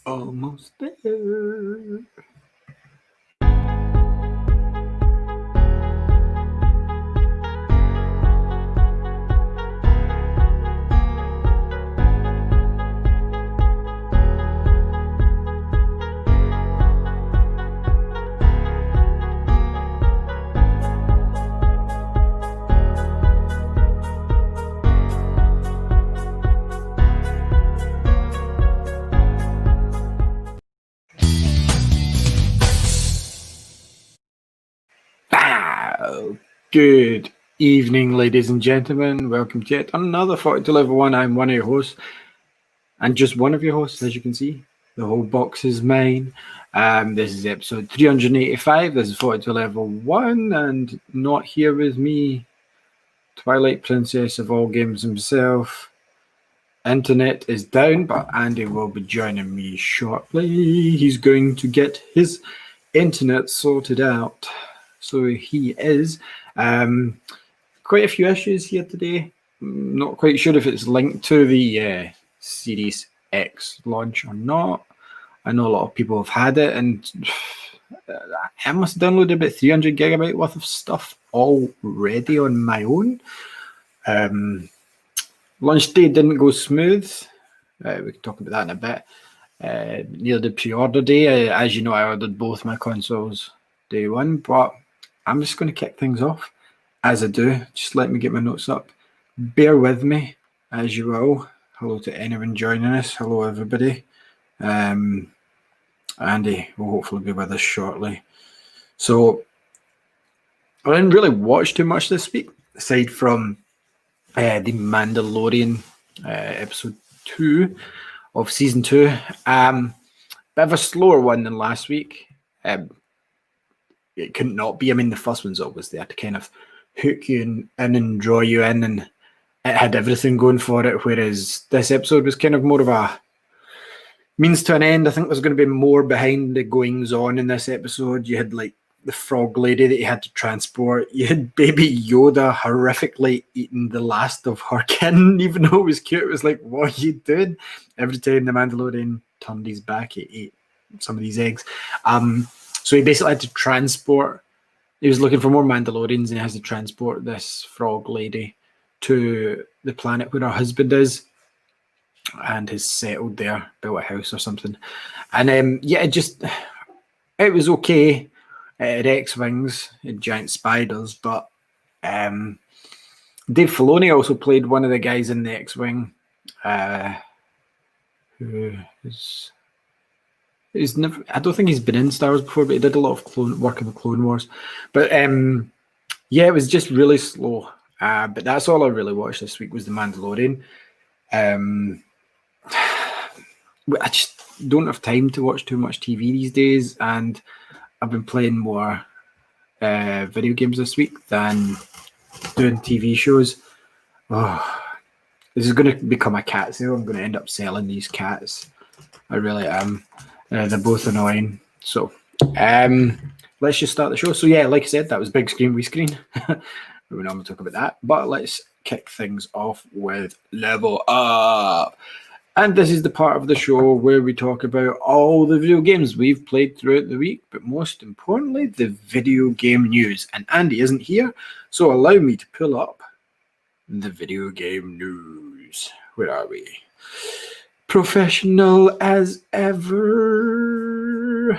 Almost there. Good evening, ladies and gentlemen. Welcome to yet another 42 Level 1. I'm one of your hosts, and just one of your hosts, as you can see. The whole box is mine. This is episode 385. This is 42 Level 1, and not here with me, Twilight Princess of all games himself. Internet is down, but Andy will be joining me shortly. He's going to get his internet sorted out. So he is. Quite a few issues here today. Not quite sure if it's linked to the Series X launch or not. I know a lot of people have had it, and I must have downloaded about 300 gigabyte worth of stuff already on my own. Launch day didn't go smooth. We can talk about that in a bit. Near the pre-order day, as you know, I ordered both my consoles day one, but I'm just going to kick things off as I do. Just let me get my notes up. Bear with me, as you will. Hello to anyone joining us. Hello, everybody. Andy will hopefully be with us shortly. So, I didn't really watch too much this week, aside from the Mandalorian episode 2 of season 2. Bit of a slower one than last week. It couldn't not be. I mean, the first one's always there to kind of hook you in and draw you in, and it had everything going for it, whereas this episode was kind of more of a means to an end. I think there's going to be more behind the goings on in this episode. You had like the frog lady that you had to transport. You had baby Yoda horrifically eating the last of her kin, even though it was cute. It was like, what are you doing? Every time the Mandalorian turned his back, he ate some of these eggs. So he basically had to transport. He was looking for more Mandalorians, and he has to transport this frog lady to the planet where her husband is, and has settled there, built a house or something. And it was okay. It had X-Wings, it had giant spiders, but Dave Filoni also played one of the guys in the X-Wing, who is... never. I don't think he's been in Star Wars before, but he did a lot of work in the Clone Wars. But it was just really slow. But that's all I really watched this week was The Mandalorian. I just don't have time to watch too much TV these days, and I've been playing more video games this week than doing TV shows. Oh, this is going to become a cat sale. I'm going to end up selling these cats. I really am. They're both annoying. So let's just start the show. So yeah, like I said, that was big screen, wee screen. We normally talk about that, but let's kick things off with Level Up. And this is the part of the show where we talk about all the video games we've played throughout the week, but most importantly, the video game news. And Andy isn't here, so allow me to pull up the video game news. Where are we? Professional as ever.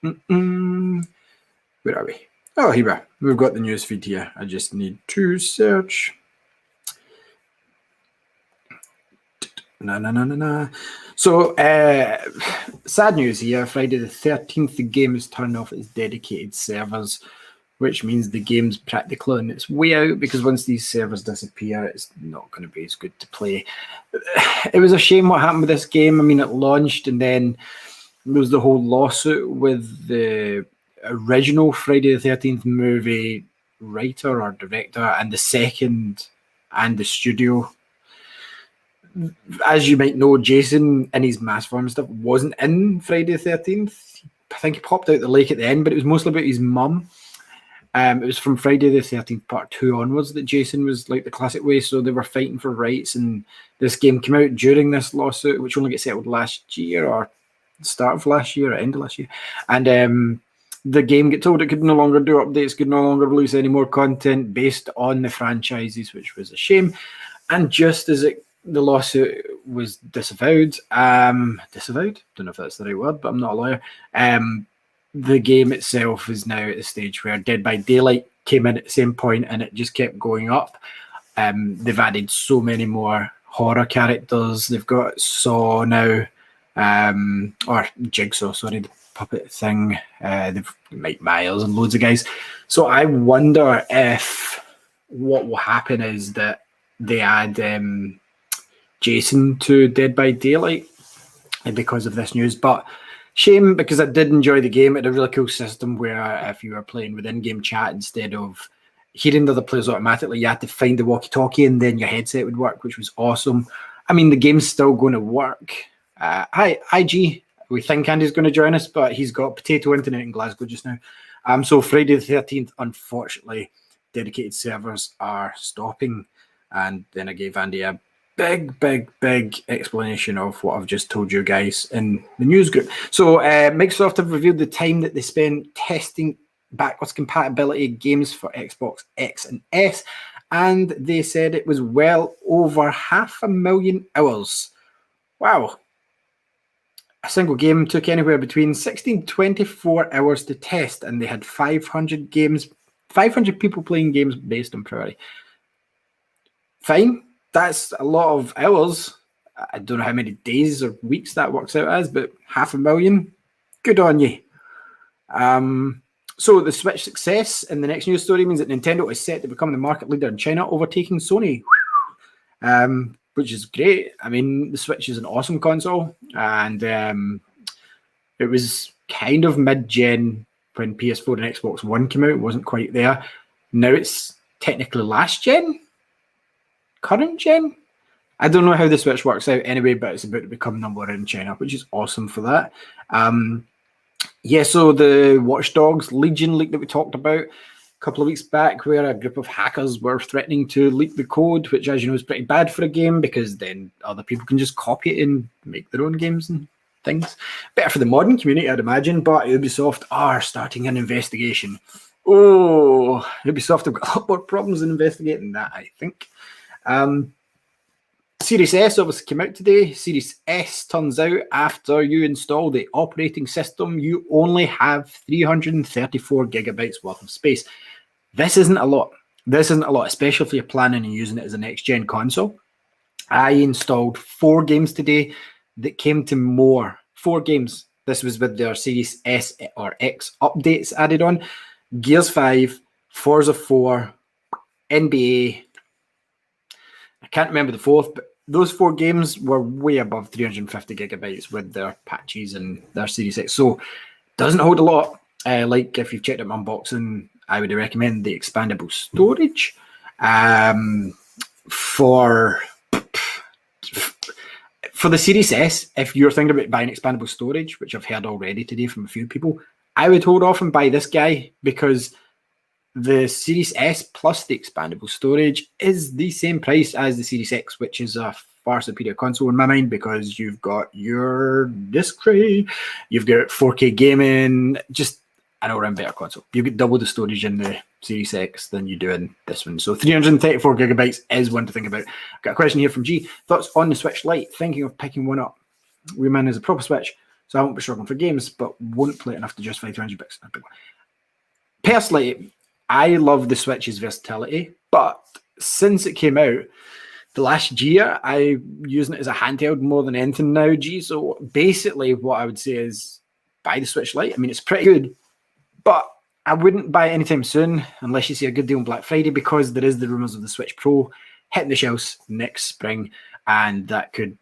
Where are we? Oh, here we are. We've got the news feed here. I just need to search. So, sad news here. Friday the 13th, the game is turned off its dedicated servers, which means the game's practically on its way out, because once these servers disappear, it's not going to be as good to play. It was a shame what happened with this game. I mean, it launched, and then there was the whole lawsuit with the original Friday the 13th movie writer or director, and the second, and the studio. As you might know, Jason in his mass form stuff wasn't in Friday the 13th. I think he popped out the lake at the end, but it was mostly about his mum. It was from Friday the 13th Part 2 onwards that Jason was like the classic way, so they were fighting for rights, and this game came out during this lawsuit, which only got settled last year or start of last year or end of last year. And the game got told it could no longer do updates, could no longer release any more content based on the franchises, which was a shame. And just as the lawsuit was disavowed, disavowed? Don't know if that's the right word, but I'm not a lawyer. The game itself is now at the stage where Dead by Daylight came in at the same point and it just kept going up. They've added so many more horror characters. They've got Saw now, or Jigsaw, sorry, the puppet thing. They've Mike Myers and loads of guys. So I wonder if what will happen is that they add Jason to Dead by Daylight because of this news. But shame, because I did enjoy the game. It had a really cool system where if you were playing with in-game chat, instead of hearing the other players automatically, you had to find the walkie-talkie and then your headset would work, which was awesome. I mean, the game's still going to work. Hi, IG. We think Andy's going to join us, but he's got potato internet in Glasgow just now. So Friday the 13th, unfortunately, dedicated servers are stopping. And then I gave Andy a big explanation of what I've just told you guys in the news group. So Microsoft have revealed the time that they spent testing backwards compatibility games for Xbox X and S, and they said it was well over 500,000 hours. Wow. A single game took anywhere between 16 to 24 hours to test, and they had 500 people playing games based on priority. Fine. That's a lot of hours. I don't know how many days or weeks that works out as, but 500,000, good on you. So the Switch success in the next news story means that Nintendo is set to become the market leader in China, overtaking Sony, which is great. I mean, the Switch is an awesome console, and it was kind of mid-gen when PS4 and Xbox One came out. It wasn't quite there. Now it's technically last gen? Current gen? I don't know how the Switch works out anyway, but it's about to become number one in China, which is awesome for that. Yeah, so the Watch Dogs Legion leak that we talked about a couple of weeks back, where a group of hackers were threatening to leak the code, which, as you know, is pretty bad for a game because then other people can just copy it and make their own games and things. Better for the modern community, I'd imagine, but Ubisoft are starting an investigation. Oh, Ubisoft have got a lot more problems in investigating that, I think. Series S obviously came out today. Series S, turns out, after you install the operating system, you only have 334 gigabytes worth of space. This isn't a lot. Especially if you're planning on using it as a next-gen console. I installed 4 games today that came to more. 4 games. This was with their Series S or X updates added on. Gears 5, Forza 4, NBA. I can't remember the fourth, but those 4 games were way above 350 gigabytes with their patches and their Series X. So doesn't hold a lot. Like if you've checked out my unboxing, I would recommend the expandable storage. For the Series S, if you're thinking about buying expandable storage, which I've heard already today from a few people, I would hold off and buy this guy because the Series S plus the expandable storage is the same price as the Series X, which is a far superior console in my mind because you've got your disc tray, you've got 4K gaming, just an all-round better console. You get double the storage in the Series X than you do in this one. So 334 gigabytes is one to think about. I've got a question here from G. Thoughts on the Switch Lite? Thinking of picking one up. Wayman is a proper Switch, so I won't be struggling for games, but won't play it enough to justify 300 bucks. Personally, I love the Switch's versatility, but since it came out the last year, I'm using it as a handheld more than anything now, G. So basically what I would say is buy the Switch Lite. I mean, it's pretty good, but I wouldn't buy it anytime soon unless you see a good deal on Black Friday because there is the rumours of the Switch Pro hitting the shelves next spring, and that could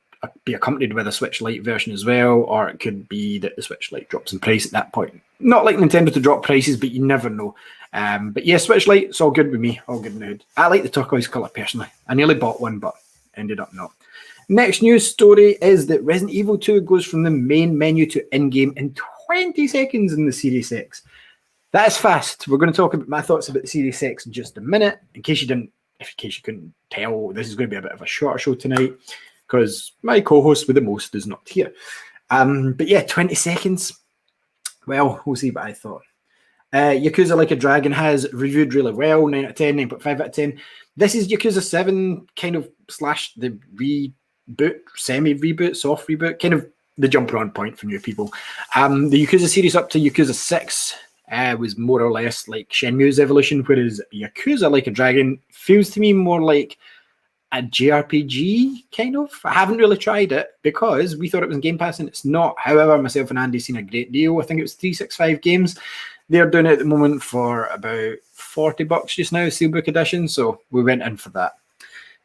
be accompanied with a Switch Lite version as well, or it could be that the Switch Lite drops in price at that point. Not like Nintendo to drop prices, but you never know. But yeah, Switch Lite, it's all good with me, all good in the hood. I like the turquoise colour personally. I nearly bought one, but ended up not. Next news story is that Resident Evil 2 goes from the main menu to in-game in 20 seconds in the Series X. That's fast. We're going to talk about my thoughts about the Series X in just a minute. In case you couldn't tell, this is going to be a bit of a shorter show tonight because my co-host with the most is not here. But yeah, 20 seconds. Well, we'll see what I thought. Yakuza Like a Dragon has reviewed really well, 9 out of 10, 9.5 out of 10. This is Yakuza 7 kind of slash the reboot, semi-reboot, soft reboot, kind of the jumper on point for new people. The Yakuza series up to Yakuza 6 was more or less like Shenmue's evolution, whereas Yakuza Like a Dragon feels to me more like a JRPG, kind of. I haven't really tried it because we thought it was in Game Pass and it's not. However, myself and Andy seen a great deal. I think it was 365 Games. They're doing it at the moment for about $40 just now, Steelbook Edition, so we went in for that.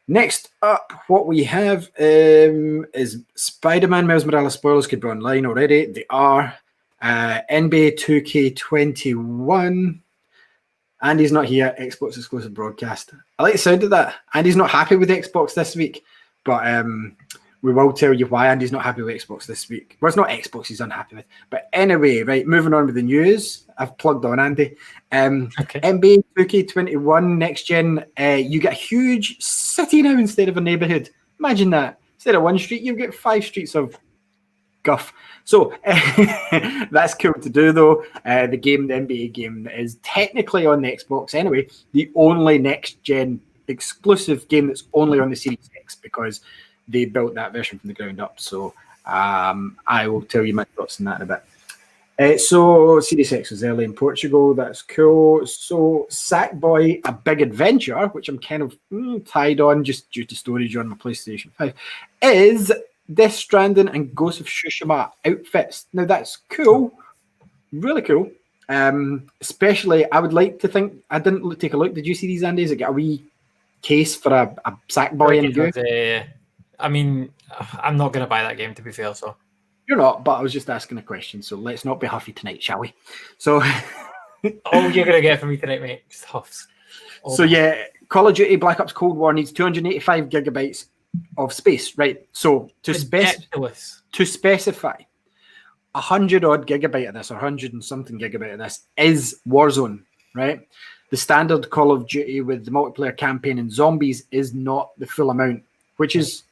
Next up, what we have is Spider-Man Miles Morales spoilers could be online already. They are. NBA 2K21. Andy's not here, Xbox exclusive broadcast. I like the sound of that. Andy's not happy with Xbox this week, but we will tell you why Andy's not happy with Xbox this week. Well, it's not Xbox he's unhappy with. But anyway, right, moving on with the news. I've plugged on Andy. Okay. NBA 2K21 next gen, you get a huge city now instead of a neighborhood. Imagine that. Instead of one street, you get 5 streets of guff. So that's cool to do, though. The NBA game, is technically on the Xbox anyway, the only next-gen exclusive game that's only on the Series X because they built that version from the ground up. So I will tell you my thoughts on that in a bit. So Series X was early in Portugal. That's cool. So Sackboy: A Big Adventure, which I'm kind of tied on just due to storage on my PlayStation 5, is Death Stranding and Ghost of Tsushima outfits. Now that's cool, really cool. Especially, I would like to think. I didn't take a look. Did you see these, Andy? Is it got a wee case for a Sackboy in you? I mean, I'm not going to buy that game, to be fair. So you're not, but I was just asking a question. So let's not be huffy tonight, shall we? So, all you're going to get from me tonight, mate, is huffs. So yeah, Call of Duty Black Ops Cold War needs 285 gigabytes of space, right? So to specify 100 odd gigabyte of this, or 100 and something gigabyte of this, is Warzone, right? The standard Call of Duty with the multiplayer campaign and zombies is not the full amount, which is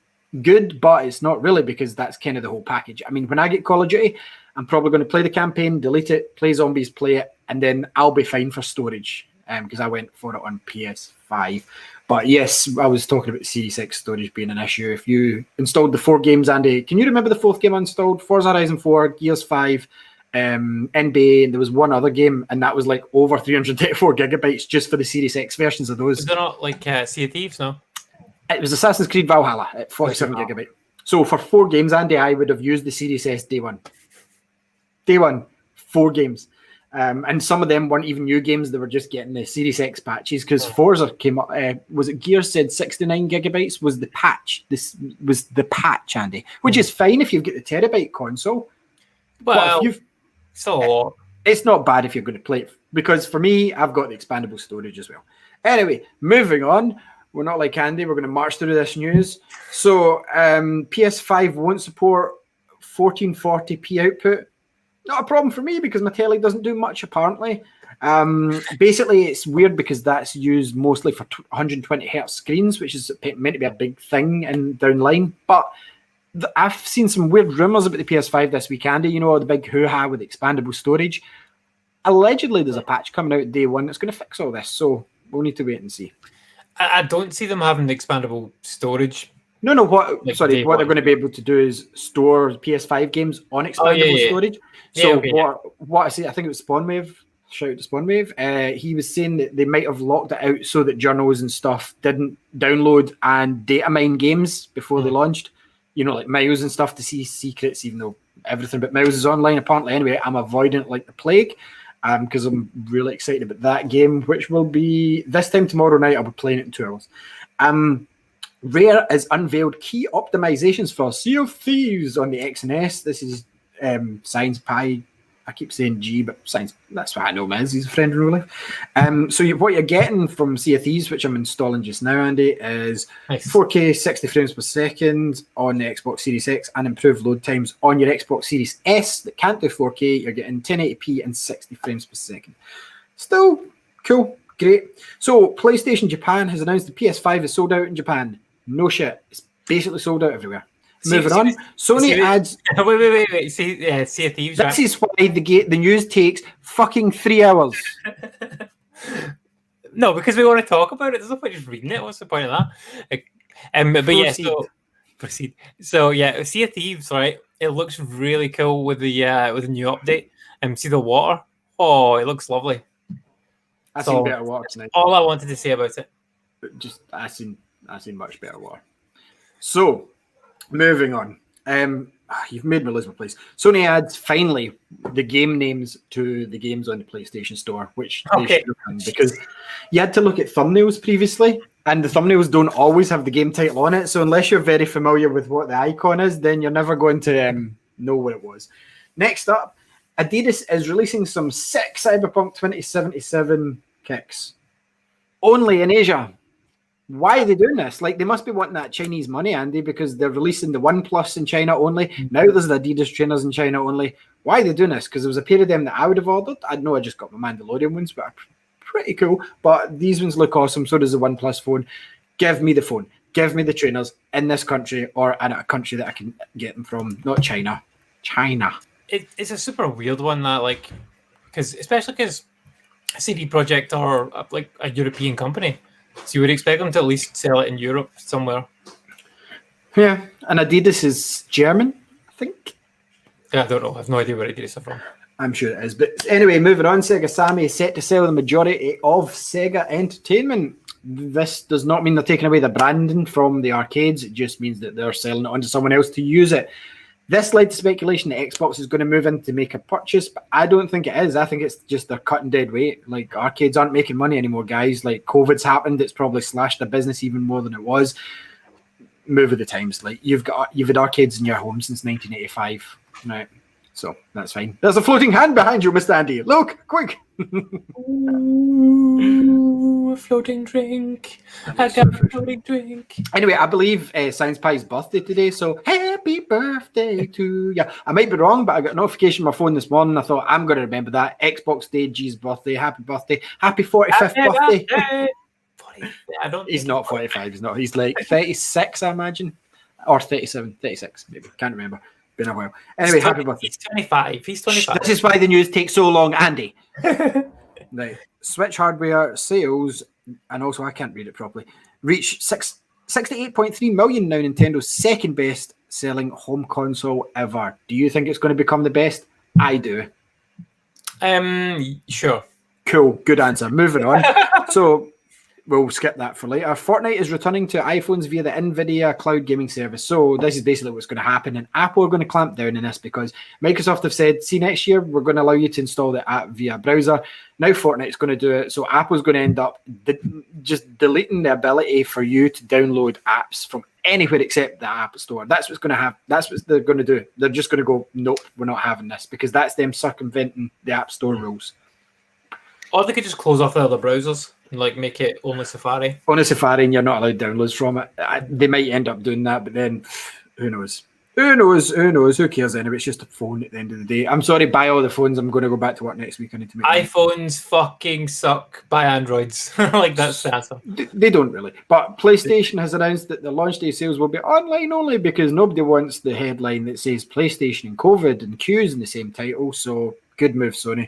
good, but it's not really, because that's kind of the whole package. I mean, when I get Call of Duty, I'm probably going to play the campaign, delete it, play zombies, play it, and then I'll be fine for storage, because I went for it on PS5. But yes, I was talking about Series X storage being an issue. If you installed the 4 games, Andy, can you remember the 4th game I installed? Forza Horizon 4, Gears 5, NBA, and there was one other game, and that was like over 334 gigabytes just for the Series X versions of those. Is it not like Sea of Thieves, no? It was Assassin's Creed Valhalla at 47 gigabyte. So for 4 games, Andy, I would have used the Series S day one. Day one, 4 games. And some of them weren't even new games. They were just getting the Series X patches, because Forza came up. Was it Gears said 69 gigabytes was the patch? This was the patch, Andy, which is fine if you've got the terabyte console. Well, it's not bad if you're going to play it, because for me, I've got the expandable storage as well. Anyway, moving on. We're not like Andy. We're going to march through this news. So PS5 won't support 1440p output. Not a problem for me, because my telly doesn't do much, apparently. Basically, it's weird because that's used mostly for 120 hertz screens, which is meant to be a big thing in down the line. But I've seen some weird rumors about the PS5 this week, Andy. You know, the big hoo-ha with expandable storage. Allegedly, there's a patch coming out day one that's going to fix all this. So we'll need to wait and see. I don't see them having the expandable storage. No. What they're going to be able to do is store PS5 games on expandable storage. So what I see, I think it was Spawnwave. Shout out to Spawnwave. He was saying that they might have locked it out so that journals and stuff didn't download and data mine games before they launched. You know, like Miles and stuff, to see secrets, even though everything but Miles is online apparently. Anyway, I'm avoiding it like the plague. Because I'm really excited about that game, which will be this time tomorrow night. I'll be playing it in 2 hours. Rare has unveiled key optimizations for Sea of Thieves on the X and S. This is Science Pie. I keep saying G, but Science, that's what I know him as. He's a friend in real life. So what you're getting from Sea of Thieves, which I'm installing just now, Andy, is 4K 60 frames per second on the Xbox Series X and improved load times on your Xbox Series S that can't do 4K. You're getting 1080p and 60 frames per second. Still cool, great. So PlayStation Japan has announced the PS5 is sold out in Japan. No shit. It's basically sold out everywhere. Moving on. Sony adds... Wait. Sea of Thieves, This is why the news takes fucking 3 hours. No, because we want to talk about it. There's no point just reading it. What's the point of that? But yeah, so proceed. So yeah, Sea of Thieves, right? It looks really cool with the new update. See the water. Oh, it looks lovely. I seen better water tonight. All I wanted to say about it. Just I seen much better water. So, moving on. You've made me lose my place. Sony adds finally the game names to the games on the PlayStation Store, which they should have done, because you had to look at thumbnails previously, and the thumbnails don't always have the game title on it. So unless you're very familiar with what the icon is, then you're never going to know what it was. Next up, Adidas is releasing some sick Cyberpunk 2077 kicks. Only in Asia. Why are they doing this? Like, they must be wanting that Chinese money, Andy, because they're releasing the OnePlus in China only. Now there's the Adidas trainers in China only. Why are they doing this? Because there was a pair of them that I would have ordered. I know I just got my Mandalorian ones, but pretty cool. But these ones look awesome. So does the OnePlus phone. Give me the phone. Give me the trainers in this country, or in a country that I can get them from. Not China. China. It's a super weird one, that, like, especially because CD Projekt are like a European company. So you would expect them to at least sell it in Europe somewhere. Yeah, and Adidas is German, I think. Yeah, I don't know. I have no idea where Adidas are from. I'm sure it is. But anyway, moving on, Sega Sammy is set to sell the majority of Sega Entertainment. This does not mean they're taking away the branding from the arcades. It just means that they're selling it on to someone else to use it. This led to speculation that Xbox is going to move in to make a purchase, but I don't think it is. I think it's just they're cutting dead weight. Like, arcades aren't making money anymore, guys. Like, COVID's happened. It's probably slashed the business even more than it was. Move of the times. Like, you've had arcades in your home since 1985, right? So that's fine. There's a floating hand behind you, Mr. Andy. Look, quick. Ooh, a floating drink. I got a floating drink. Anyway, I believe Science Pie's birthday today, so happy birthday to you. I might be wrong, but I got a notification on my phone this morning. I thought, I'm going to remember that. Xbox Day, G's birthday. Happy birthday. Happy 45th birthday. He's not 45. He's not. He's like 36, I imagine. Or 37. 36, maybe. Can't remember. Been a while. Anyway, happy birthday. He's 25. He's 25. This is why the news takes so long, Andy. Right. Switch hardware sales, and also I can't read it properly, reach 68.3 million now. Nintendo's second best selling home console ever. Do you think it's going to become the best? I do. Sure. Cool. Good answer. Moving on. So we'll skip that for later. Fortnite is returning to iPhones via the NVIDIA cloud gaming service. So this is basically what's going to happen. And Apple are going to clamp down on this because Microsoft have said, see, next year, we're going to allow you to install the app via browser. Now Fortnite's going to do it. So Apple's going to end up just deleting the ability for you to download apps from anywhere except the App Store. That's what's going to happen. That's what they're going to do. They're just going to go, nope, we're not having this, because that's them circumventing the App Store rules. Or they could just close off the other browsers and like make it only Safari. Only Safari, and you're not allowed downloads from it. They might end up doing that, but then who knows? Who knows? Who cares anyway? It's just a phone at the end of the day. I'm sorry, buy all the phones. I'm going to go back to work next week. I need to make iPhones fucking suck. Buy Androids. Like, that's the answer. They don't really. But PlayStation has announced that the launch day sales will be online only, because nobody wants the headline that says PlayStation and COVID and queues in the same title. So good move, Sony.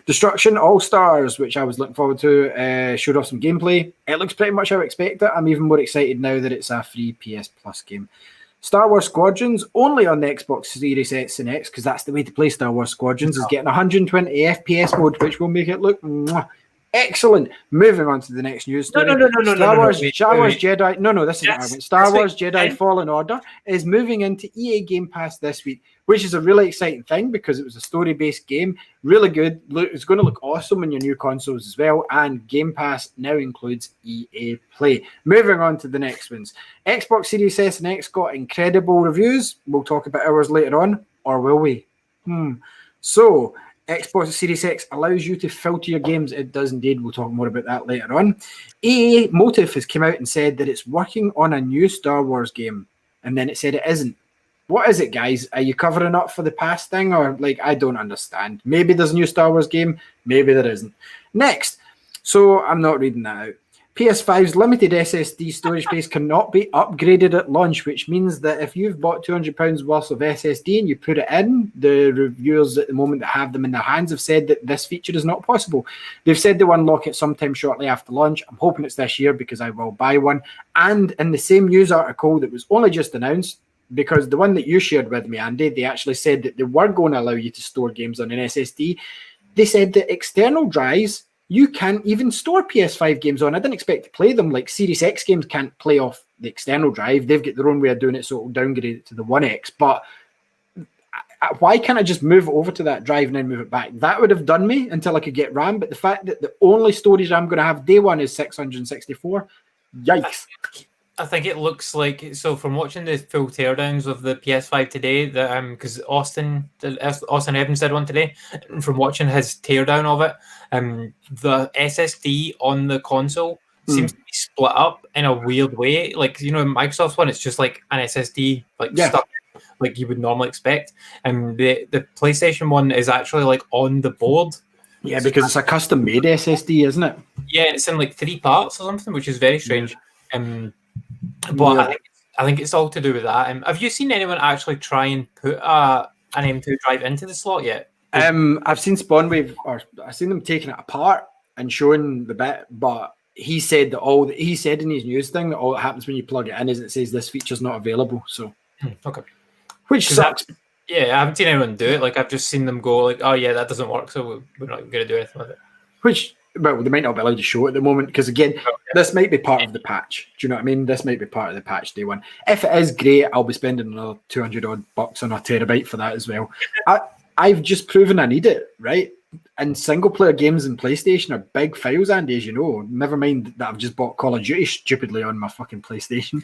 Destruction All-Stars, which I was looking forward to, showed off some gameplay. It looks pretty much how I expect it. I'm even more excited now that it's a free PS Plus game. Star Wars Squadrons, only on the Xbox Series X and X, because that's the way to play Star Wars Squadrons, is getting 120 FPS mode, which will make it look excellent. Moving on to the next news story. No. Star Wars Jedi. No, this is what I went. Star Wars Jedi Fallen Order is moving into EA Game Pass this week, which is a really exciting thing because it was a story-based game. Really good. It's going to look awesome on your new consoles as well. And Game Pass now includes EA Play. Moving on to the next ones. Xbox Series S and X got incredible reviews. We'll talk about ours later on. Or will we? So, Xbox Series X allows you to filter your games. It does indeed. We'll talk more about that later on. EA Motive has come out and said that it's working on a new Star Wars game. And then it said it isn't. What is it, guys? Are you covering up for the past thing? Or, like, I don't understand. Maybe there's a new Star Wars game. Maybe there isn't. Next. So, I'm not reading that out. PS5's limited SSD storage space cannot be upgraded at launch, which means that if you've bought £200 worth of SSD and you put it in, the reviewers at the moment that have them in their hands have said that this feature is not possible. They've said they'll unlock it sometime shortly after launch. I'm hoping it's this year because I will buy one. And in the same news article that was only just announced, because the one that you shared with me, Andy, they actually said that they were going to allow you to store games on an SSD. They said that external drives you can't even store PS5 games on. I didn't expect to play them. Like Series X games can't play off the external drive. They've got their own way of doing it, so it'll downgrade it to the One X. But why can't I just move it over to that drive and then move it back? That would have done me until I could get RAM. But the fact that the only storage I'm going to have day one is 664, yikes. I think it looks like, so from watching the full teardowns of the PS5 today, that because Austin Evans did one today, and from watching his teardown of it, the SSD on the console seems to be split up in a weird way. Like, you know, in Microsoft's one, it's just like an SSD stuck like you would normally expect. And the PlayStation one is actually like on the board. Yeah, because it's a custom made SSD, isn't it? Yeah, it's in like 3 parts or something, which is very strange. But I think it's all to do with that. Have you seen anyone actually try and put an M2 drive into the slot yet? I've seen Spawnwave, or I've seen them taking it apart and showing the bit, but he said that he said in his news thing that all that happens when you plug it in is it says this feature's not available. So okay, which sucks. I haven't seen anyone do it. Like I've just seen them go like, oh yeah, that doesn't work, so we're not going to do anything with it. Which, well, they might not be allowed to show it at the moment because, again, this might be part of the patch. Do you know what I mean? This might be part of the patch day one. If it is great, I'll be spending another 200 odd bucks on a terabyte for that as well. I've just proven I need it, right? And single player games in PlayStation are big files, Andy, as you know. Never mind that I've just bought Call of Duty stupidly on my fucking PlayStation.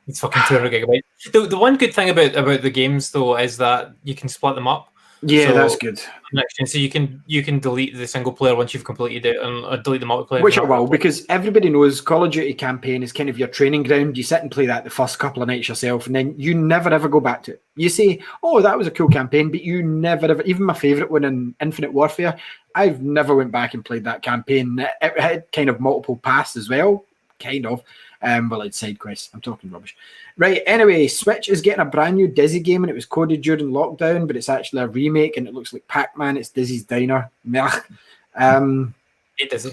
It's fucking 200 gigabytes. The one good thing about the games though is that you can split them up. Yeah, so that's good. So you can delete the single player once you've completed it and delete the multiplayer. Which I will, because everybody knows Call of Duty campaign is kind of your training ground. You sit and play that the first couple of nights yourself, and then you never ever go back to it. You say, "Oh, that was a cool campaign," but you never ever. Even my favourite one in Infinite Warfare, I've never went back and played that campaign. It had kind of multiple paths as well, kind of. Well, it's side quests. I'm talking rubbish. Right, anyway, Switch is getting a brand new Dizzy game, and it was coded during lockdown, but it's actually a remake, and it looks like Pac-Man. It's Dizzy's Diner. Hey, Dizzy.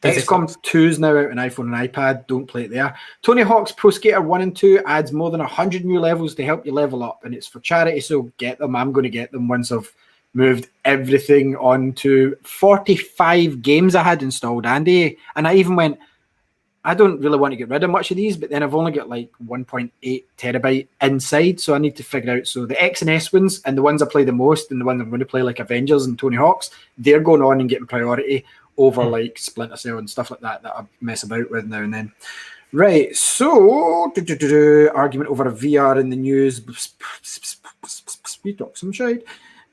XCOM 2 is now out on iPhone and iPad. Don't play it there. Tony Hawk's Pro Skater 1 and 2 adds more than 100 new levels to help you level up, and it's for charity, so get them. I'm going to get them once I've moved everything onto 45 games I had installed, Andy, and I even went, I don't really want to get rid of much of these, but then I've only got like 1.8 terabyte inside, so I need to figure out. So the X and S ones, and the ones I play the most, and the ones I'm going to play like Avengers and Tony Hawk's, they're going on and getting priority over like Splinter Cell and stuff like that I mess about with now and then. Right, so argument over a VR in the news. Speed talk some shite.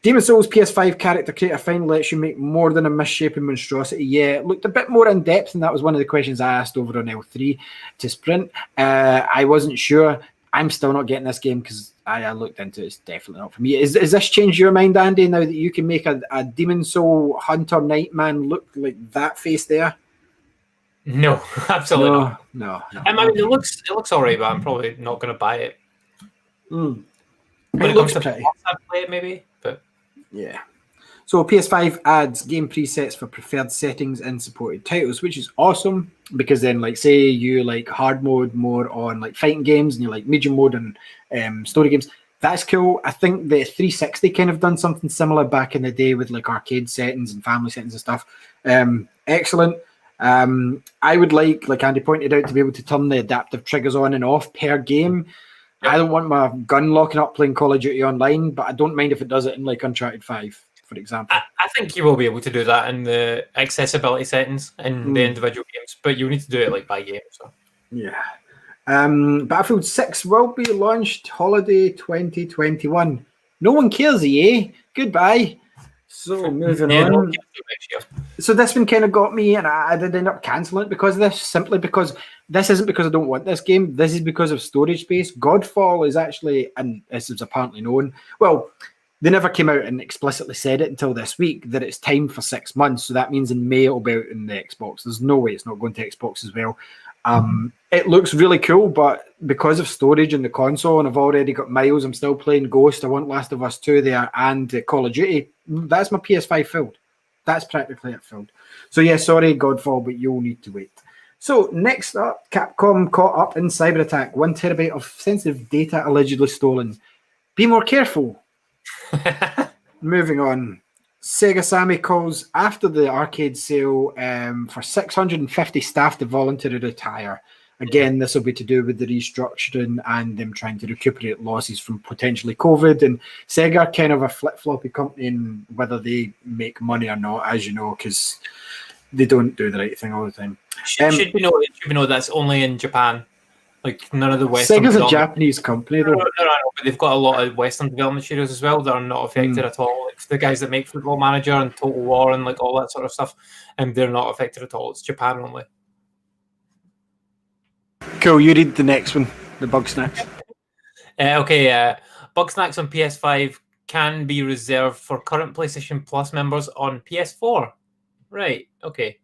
Demon's Souls PS5 character creator finally lets you make more than a misshapen monstrosity. Yeah, it looked a bit more in depth, and that was one of the questions I asked over on L3 to Sprint. I wasn't sure. I'm still not getting this game because I looked into it. It's definitely not for me. Is this changed your mind, Andy, now that you can make a Demon Soul Hunter Nightman look like that face there? No, absolutely not. No. I mean, it looks all right, but I'm probably not going to buy it. When it comes to pretty. I'd play it maybe, but... Yeah. So PS5 adds game presets for preferred settings in supported titles, which is awesome because then, like, say you like hard mode more on like fighting games and you like medium mode and story games. That's cool. I think the 360 kind of done something similar back in the day with like arcade settings and family settings and stuff. Excellent. I would like Andy pointed out, to be able to turn the adaptive triggers on and off per game. I don't want my gun locking up playing Call of Duty Online, but I don't mind if it does it in like Uncharted 5, for example. I think you will be able to do that in the accessibility settings in the individual games, but you need to do it like by game. So yeah. Battlefield 6 will be launched holiday 2021. No one cares, EA. Goodbye. So moving on. So this one kind of got me, and I did end up cancelling it because of this, simply because this isn't because I don't want this game. This is because of storage space. Godfall is actually, and this is apparently known, well, they never came out and explicitly said it until this week that it's timed for 6 months. So that means in May it'll be out in the Xbox. There's no way it's not going to Xbox as well. It looks really cool, but because of storage in the console, and I've already got Miles, I'm still playing Ghost, I want Last of Us 2 there, and Call of Duty, that's my PS5 filled. That's practically it filled. So yeah, sorry, Godfall, but you'll need to wait. So next up, Capcom caught up in cyber attack. 1 terabyte of sensitive data allegedly stolen. Be more careful. Moving on. Sega Sammy calls after the arcade sale for 650 staff to voluntarily retire. Again, this will be to do with the restructuring and them trying to recuperate losses from potentially COVID. And Sega are kind of a flip-floppy company in whether they make money or not, as you know, because they don't do the right thing all the time. Should we know that's only in Japan? Like none of the Western. Sega's a Japanese company, though. No, but they've got a lot of Western development studios as well that are not affected at all. Like the guys that make Football Manager and Total War and like all that sort of stuff, and they're not affected at all. It's Japan only. Cool. You read the next one, the Bug Snacks. Okay. Bug Snacks on PS5 can be reserved for current PlayStation Plus members on PS4. Right. Okay.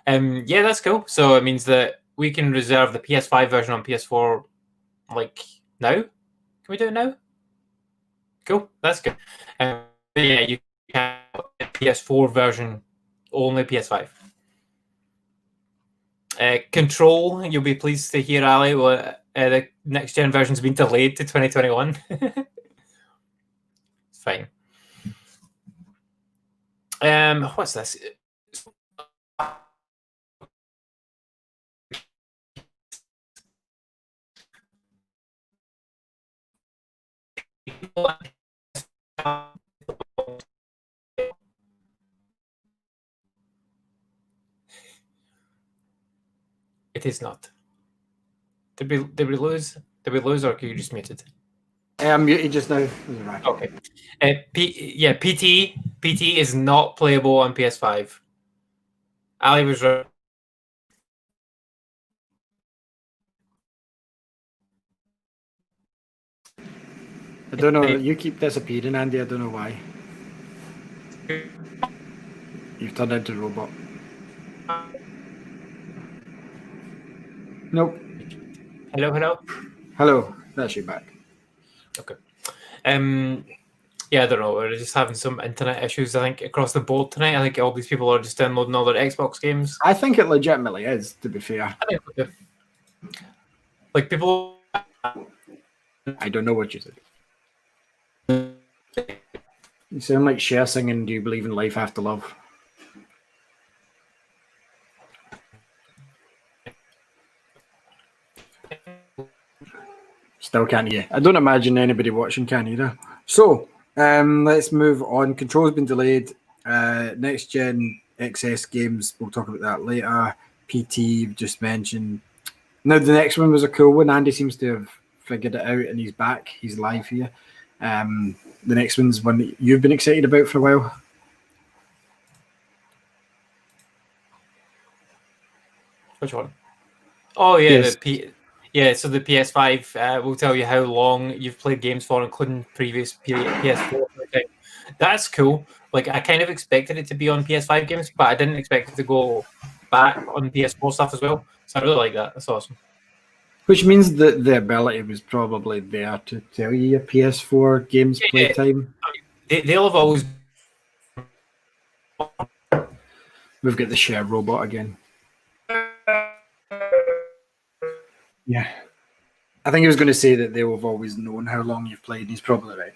Yeah, that's cool. So it means that we can reserve the PS5 version on PS4, like now. Can we do it now? Cool, that's good. Yeah, you can PS4 version only PS5. Control, you'll be pleased to hear, Ali, the next gen version's been delayed to 2021. It's fine. What's this? It is not. Did we lose? Did we lose, or are you just muted? I'm muted just now. Okay. PT is not playable on PS5. Ali was right. I don't know. You keep disappearing, Andy. I don't know why. You've turned into a robot. Nope. Hello. That's you back. Okay. Yeah, I don't know. We're just having some internet issues, I think, across the board tonight. I think all these people are just downloading all their Xbox games. I think it legitimately is, to be fair. I think okay. Like people. I don't know what you said. You sound like Cher singing "Do You Believe in Life After Love?" Still can't hear. I don't imagine anybody watching can either. So let's move on. Control's been delayed. Next gen XS games, we'll talk about that later. PT, you've just mentioned. Now the next one was a cool one. Andy seems to have figured it out and he's back. He's live here. The next one's one that you've been excited about for a while. Which one? Oh yeah, yes. So the PS5 will tell you how long you've played games for, including previous PS4. Okay. That's cool. Like I kind of expected it to be on PS5 games, but I didn't expect it to go back on PS4 stuff as well. So I really like that. That's awesome. Which means that the ability was probably there to tell you your PS4 games playtime. They'll have always. We've got the share robot again. Yeah. I think he was going to say that they have always known how long you've played. He's probably right.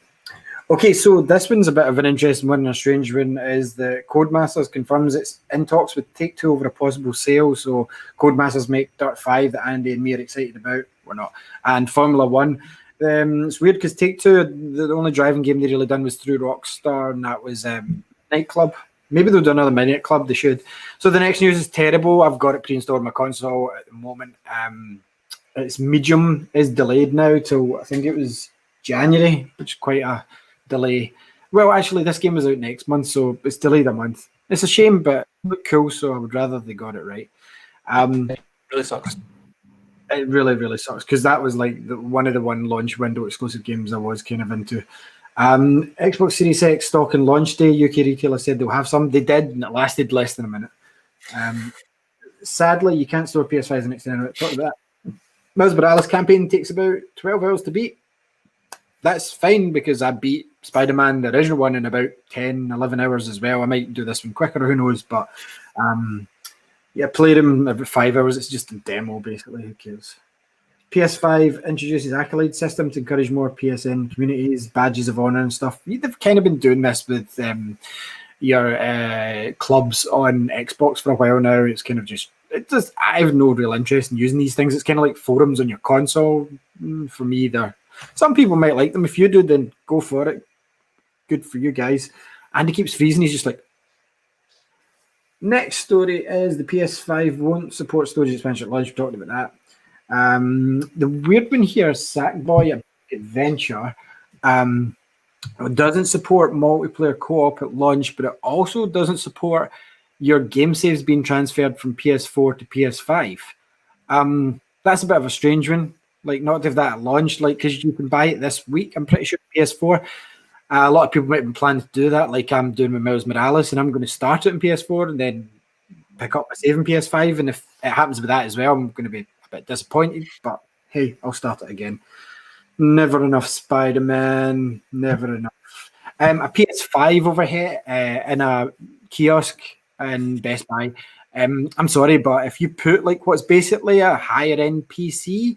Okay, so this one's a bit of an interesting one and a strange one, is that Codemasters confirms it's in talks with Take-Two over a possible sale. So Codemasters make Dirt 5 that Andy and me are excited about. We're not. And Formula 1. It's weird because Take-Two, the only driving game they really done was through Rockstar, and that was Nightclub. Maybe they'll do another Minute Club. They should. So the next news is terrible. I've got it pre-installed on my console at the moment. Its Medium is delayed now till I think it was January, which is quite a delay. Well, actually, this game is out next month, so it's delayed a month. It's a shame, but it looked cool, so I would rather they got it right. It really sucks. It really, really sucks because that was like one of the launch window exclusive games I was kind of into. Xbox Series X stock and launch day. UK retailer said they'll have some. They did, and it lasted less than a minute. Sadly, you can't store PS5s and external. Talk about that. Miles Morales campaign takes about 12 hours to beat. That's fine because I beat Spider-Man, the original one, in about 10, 11 hours as well. I might do this one quicker, who knows? But played him every 5 hours. It's just a demo, basically. Who cares? PS5 introduces accolade system to encourage more PSN communities, badges of honor and stuff. They've kind of been doing this with your clubs on Xbox for a while now. It's kind of just, I have no real interest in using these things. It's kind of like forums on your console. For me, some people might like them. If you do, then go for it. Good for you guys. And he keeps freezing. He's just like, next story is the PS5 won't support storage expansion at launch. We talked about that. The weird one here, Sackboy Adventure, doesn't support multiplayer co-op at launch, but it also doesn't support your game saves being transferred from PS4 to PS5. That's a bit of a strange one. Like, not to have that at launch, like, because you can buy it this week. I'm pretty sure PS4. A lot of people might have been planning to do that, like I'm doing with Miles Morales, and I'm going to start it in PS4 and then pick up my save in PS5. And if it happens with that as well, I'm going to be a bit disappointed. But hey, I'll start it again. Never enough Spider-Man. Never enough. A PS5 over here in a kiosk in Best Buy. I'm sorry, but if you put like what's basically a higher end PC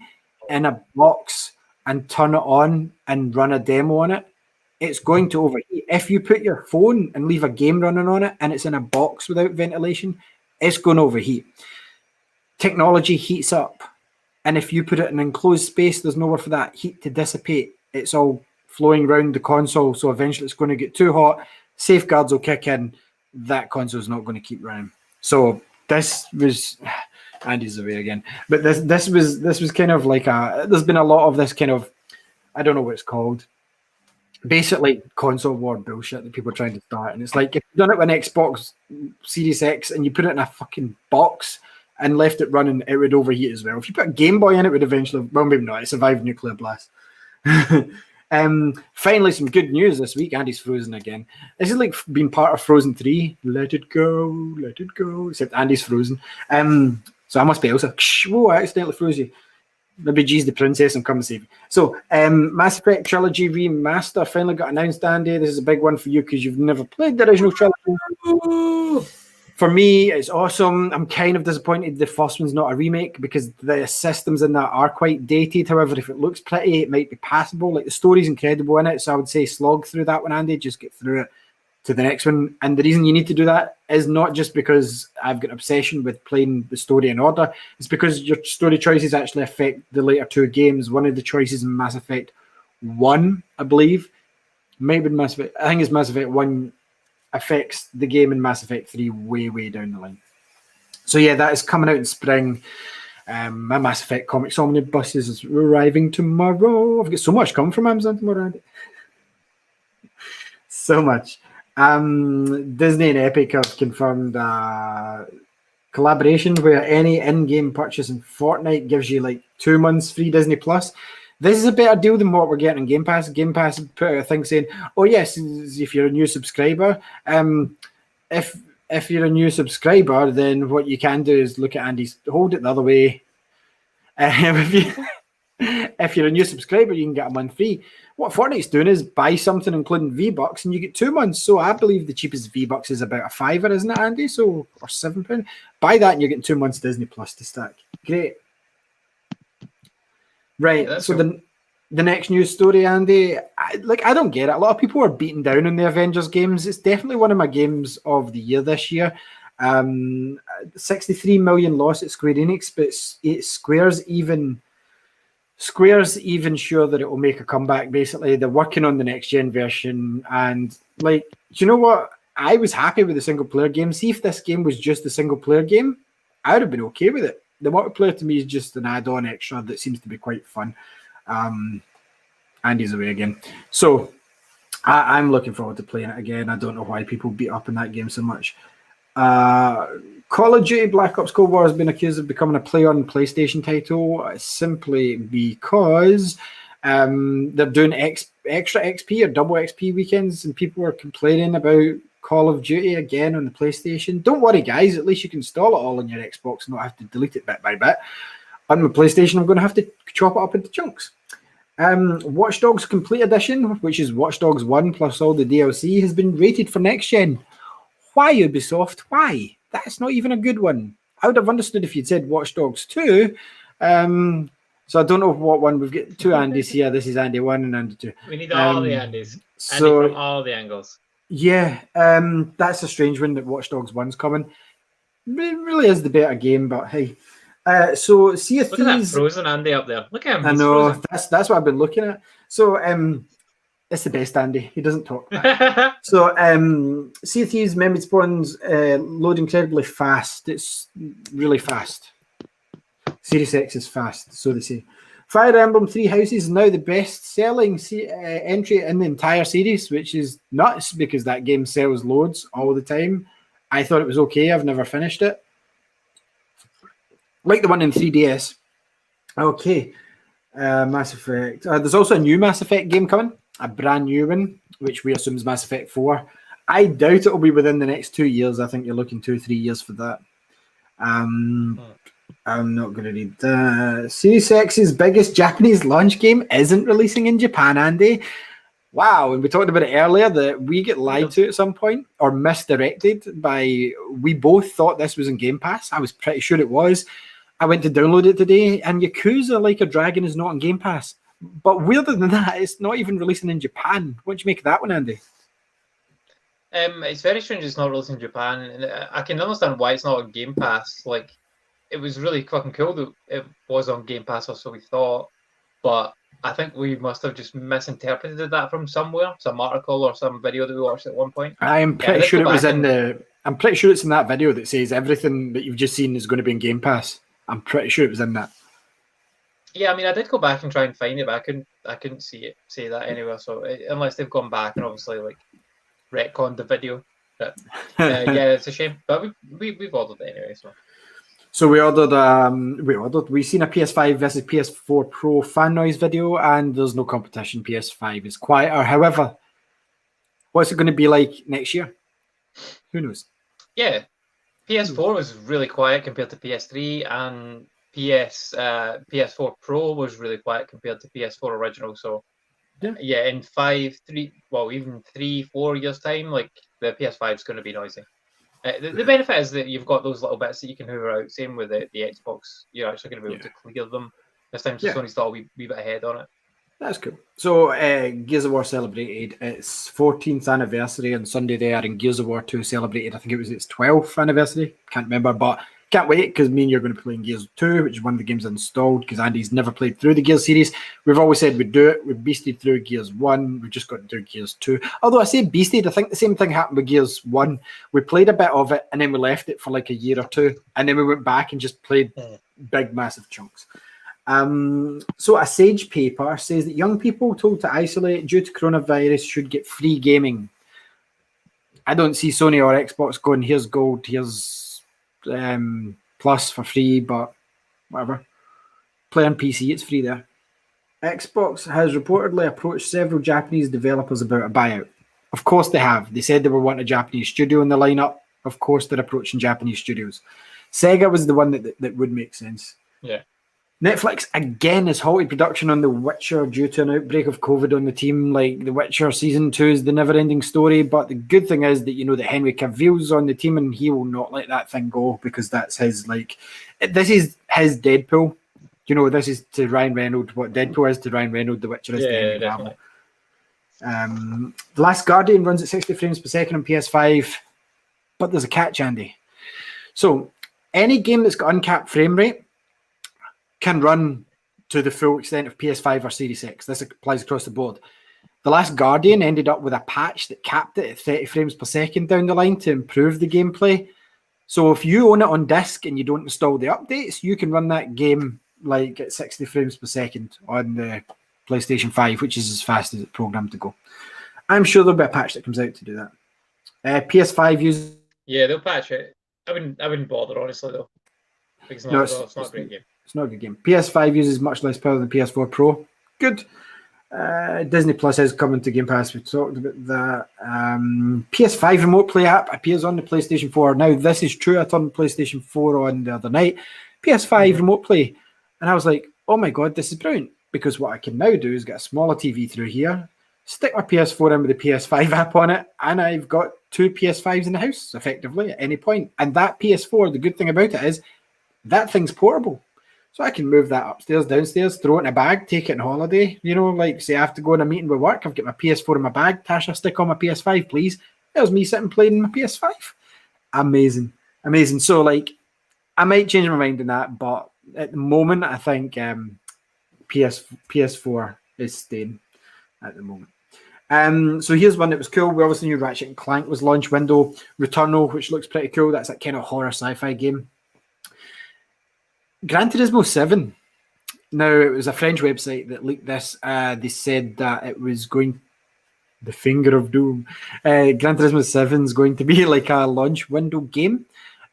in a box and turn it on and run a demo on it, it's going to overheat. If you put your phone and leave a game running on it and it's in a box without ventilation, it's going to overheat. Technology heats up. And if you put it in an enclosed space, there's nowhere for that heat to dissipate. It's all flowing around the console, so eventually it's going to get too hot. Safeguards will kick in. That console is not going to keep running. So this was... Andy's away again. But this was kind of like there's been a lot of this kind of... I don't know what it's called. Basically console war bullshit that people are trying to start. And it's like, if you've done it with an Xbox Series X and you put it in a fucking box and left it running, it would overheat as well. If you put a Game Boy in, it would eventually, well, maybe not, it survived nuclear blast. Finally, some good news this week. Andy's frozen again. This is like being part of Frozen 3. Let it go, except Andy's frozen. So I must be Elsa. Whoa, I accidentally froze you. Maybe G's the princess and come and save you. So, Mass Effect Trilogy Remaster finally got announced, Andy. This is a big one for you because you've never played the original trilogy. For me, it's awesome. I'm kind of disappointed the first one's not a remake because the systems in that are quite dated. However, if it looks pretty, it might be passable. Like, the story's incredible in it, so I would say slog through that one, Andy. Just get through it to the next one. And the reason you need to do that is not just because I've got an obsession with playing the story in order. It's because your story choices actually affect the later two games. One of the choices in Mass Effect 1, I believe, maybe Mass Effect, I think it's Mass Effect 1, affects the game in Mass Effect 3 way, way down the line. So yeah, that is coming out in spring. My Mass Effect Comics Omnibus is arriving tomorrow. I've got so much coming from Amazon tomorrow, Andy. So much. Disney and Epic have confirmed collaboration where any in-game purchase in Fortnite gives you like 2 months free Disney Plus. This is a better deal than what we're getting in Game Pass. Game Pass put out a thing saying, "Oh yes, if you're a new subscriber, if you're a new subscriber, then what you can do is look at Andy's. Hold it the other way. If you're a new subscriber, you can get a month free. What Fortnite's doing is buy something including V-Bucks and you get 2 months. So I believe the cheapest V-Bucks is about £5, isn't it, Andy? So, or £7. Buy that and you're getting 2 months Disney Plus to stack. Great. Right. Yeah, so cool. The next news story, Andy, I don't get it. A lot of people are beating down on the Avengers games. It's definitely one of my games of the year this year. 63 million loss at Square Enix, but Square's even sure that it will make a comeback. Basically, they're working on the next gen version, and like, do you know what? I was happy with the single player game. See, if this game was just a single player game, I would have been okay with it. The multiplayer to me is just an add-on extra that seems to be quite fun. Andy's away again, so I'm looking forward to playing it again. I don't know why people beat up in that game so much. Call of Duty Black Ops Cold War has been accused of becoming a play-on PlayStation title simply because they're doing extra XP or double XP weekends, and people were complaining about Call of Duty again on the PlayStation. Don't worry, guys. At least you can install it all on your Xbox and not have to delete it bit by bit. On my PlayStation, I'm going to have to chop it up into chunks. Watch Dogs Complete Edition, which is Watch Dogs 1 plus all the DLC, has been rated for next gen. Why, Ubisoft? Why? That's not even a good one. I would have understood if you'd said Watch Dogs 2. So I don't know what one. We've got two Andys here. This is Andy 1 and Andy 2. We need all the Andys. So, Andy from all the angles. Yeah, that's a strange one that Watch Dogs 1's coming. It really is the better game, but hey. So Sea of Thieves. Look at that frozen Andy up there. Look at him. I know, that's what I've been looking at. So it's the best Andy. He doesn't talk back. So Sea of Thieves memory spawns load incredibly fast. It's really fast. Series X is fast, so they say. Fire Emblem Three Houses is now the best-selling entry in the entire series, which is nuts because that game sells loads all the time. I thought it was okay. I've never finished it. Like the one in 3DS. Okay. Mass Effect. There's also a new Mass Effect game coming, a brand new one, which we assume is Mass Effect 4. I doubt it'll be within the next 2 years. I think you're looking 2-3 years for that. I'm not going to read that. Series X's biggest Japanese launch game isn't releasing in Japan, Andy. Wow, and we talked about it earlier that we get lied to at some point or misdirected by. We both thought this was in Game Pass. I was pretty sure it was. I went to download it today, and Yakuza Like a Dragon is not on Game Pass. But weirder than that, it's not even releasing in Japan. What do you make of that one, Andy? It's very strange it's not releasing in Japan. And I can understand why it's not on Game Pass. Like, it was really fucking cool that it was on Game Pass, or so we thought. But I think we must have just misinterpreted that from somewhere, some article or some video that we watched at one point. I am pretty sure it was in the. I'm pretty sure it's in that video that says everything that you've just seen is going to be in Game Pass. I'm pretty sure it was in that. Yeah, I mean, I did go back and try and find it, but I couldn't see that anywhere. So unless they've gone back and obviously like retconned the video, but yeah, it's a shame. But we've ordered it anyway. So we ordered. We've seen a PS5 versus PS4 Pro fan noise video, and there's no competition. PS5 is quieter. However, what's it going to be like next year? Who knows? Yeah, PS4 was really quiet compared to PS3, and PS4 Pro was really quiet compared to PS4 original. So yeah, in 3-4 years time, like the PS5 is going to be noisy. The benefit is that you've got those little bits that you can hoover out. Same with the Xbox, you're actually going to be able to clear them this time. So Sony's thought a wee bit ahead on it. That's cool. So Gears of War celebrated its 14th anniversary on Sunday there, and Gears of War 2 celebrated, I think it was its 12th anniversary. Can't remember, but can't wait because me and you're going to play in Gears 2, which is one of the games installed because Andy's never played through the Gears series. We've always said we'd do it. We've beasted through Gears 1. We've just got to do Gears 2. Although I say beasted, I think the same thing happened with Gears 1. We played a bit of it and then we left it for like a year or two. And then we went back and just played big, massive chunks. So a Sage paper says that young people told to isolate due to coronavirus should get free gaming. I don't see Sony or Xbox going, here's gold, here's plus for free, but whatever. Play on PC, it's free there. Xbox has reportedly approached several Japanese developers about a buyout. Of course they have. They said they were wanting a Japanese studio in the lineup. Of course they're approaching Japanese studios. Sega was the one that would make sense. Yeah. Netflix again has halted production on The Witcher due to an outbreak of COVID on the team. Like The Witcher Season 2 is the never-ending story, but the good thing is that that Henry Cavill's on the team and he will not let that thing go because that's his, this is his Deadpool. This is to Ryan Reynolds what Deadpool is to Ryan Reynolds, The Witcher is to Henry Cavill. The Last Guardian runs at 60 frames per second on PS5, but there's a catch, Andy. So any game that's got uncapped frame rate can run to the full extent of PS5 or Series X. This applies across the board. The Last Guardian ended up with a patch that capped it at 30 frames per second down the line to improve the gameplay. So if you own it on disc and you don't install the updates, you can run that game at 60 frames per second on the PlayStation 5, which is as fast as it's programmed to go. I'm sure there'll be a patch that comes out to do that. PS5 uses... Yeah, they'll patch it. I wouldn't bother, honestly, though. Because it's not a great game. It's not a good game. PS5 uses much less power than PS4 Pro. Good. Disney Plus is coming to Game Pass. We talked about that. PS5 Remote Play app appears on the PlayStation 4. Now, this is true. I turned PlayStation 4 on the other night. PS5 Remote Play. And I was like, oh my God, this is brilliant. Because what I can now do is get a smaller TV through here, stick my PS4 in with the PS5 app on it, and I've got 2 PS5s in the house, effectively, at any point. And that PS4, the good thing about it is that thing's portable. So I can move that upstairs, downstairs, throw it in a bag, take it on holiday. You know, like say I have to go on a meeting with work, I've got my PS4 in my bag. Tasha, stick on my PS5, please. There's me sitting playing my PS5. Amazing. Amazing. So like, I might change my mind on that, but at the moment, I think PS4 is staying at the moment. So here's one that was cool. We obviously knew Ratchet and Clank was launch window. Returnal, which looks pretty cool. That's that kind of horror sci-fi game. Gran Turismo 7. Now, it was a French website that leaked this. They said that it was going... The finger of doom. Gran Turismo 7 is going to be like a launch window game.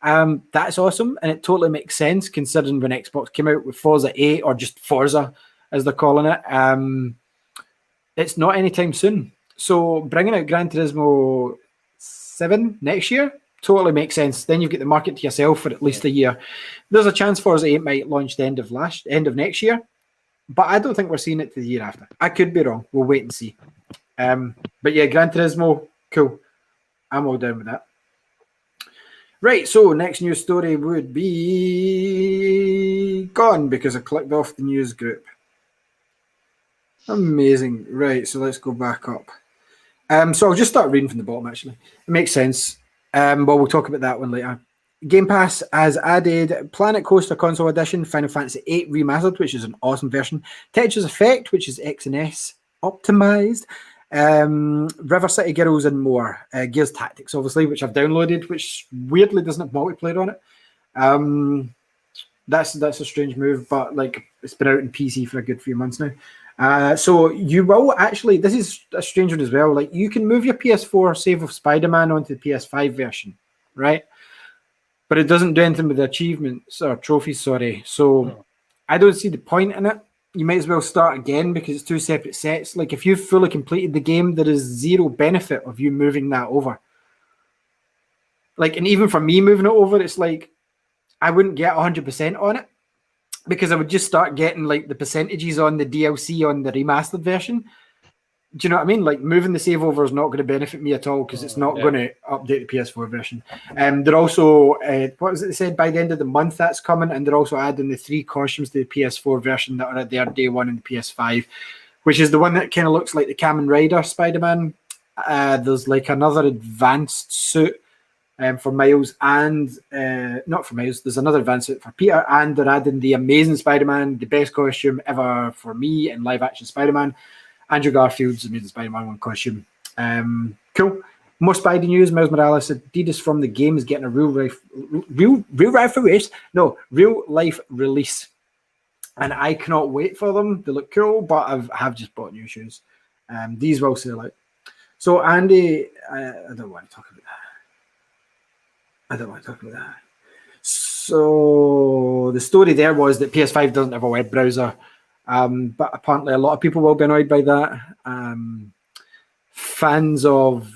That's awesome, and it totally makes sense considering when Xbox came out with Forza 8, or just Forza, as they're calling it. It's not anytime soon. So bringing out Gran Turismo 7 next year totally makes sense. Then you've got the market to yourself for at least a year. There's a chance Forza 8 might launch the end of next year, but I don't think we're seeing it to the year after. I could be wrong. We'll wait and see. But yeah, Gran Turismo, cool. I'm all down with that. Right, so next news story would be gone because I clicked off the news group. Amazing. Right, so let's go back up. So I'll just start reading from the bottom, actually. It makes sense. But we'll talk about that one later. Game Pass has added Planet Coaster Console Edition, Final Fantasy VIII Remastered, which is an awesome version, Tetris Effect, which is X and S optimized, River City Girls, and more. Gears Tactics, obviously, which I've downloaded, which weirdly doesn't have multiplayer on it. That's a strange move, but like it's been out in PC for a good few months now. So you will actually, this is a strange one as well, like you can move your PS4 save of Spider-Man onto the PS5 version, right? But it doesn't do anything with the achievements or trophies, sorry. So I don't see the point in it. You might as well start again because it's 2 separate sets. Like if you've fully completed the game, there is zero benefit of you moving that over. Like, and even for me moving it over, it's like I wouldn't get 100% on it because I would just start getting like the percentages on the DLC on the remastered version. Do you know what I mean? Like moving the save over is not going to benefit me at all because it's not going to update the PS4 version. They're also, what was it they said, by the end of the month that's coming, and they're also adding the 3 costumes to the PS4 version that are at their day one in the PS5, which is the one that kind of looks like the Kamen Rider Spider-Man. There's like another advanced suit for Miles, and not for Miles, there's another advanced suit for Peter, and they're adding the Amazing Spider-Man, the best costume ever for me in live-action Spider-Man. Andrew Garfield's Amazing Spider-Man 1 costume. Cool. More Spidey news. Miles Morales, Adidas from the game is getting a real life release. And I cannot wait for them. They look cool, but I have just bought new shoes. These will sell out. So Andy, I don't want to talk about that. So the story there was that PS5 doesn't have a web browser. But apparently a lot of people will be annoyed by that. Fans of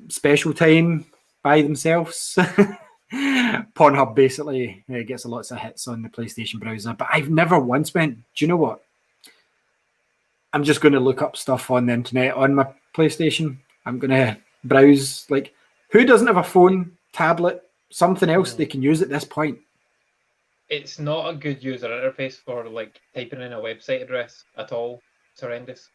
special time by themselves. Pornhub basically gets lots of hits on the PlayStation browser, but I've never once went, do you know what? I'm just going to look up stuff on the internet on my PlayStation. I'm going to browse. Like, who doesn't have a phone, tablet, something else they can use at this point? It's not a good user interface for like typing in a website address at all. It's horrendous.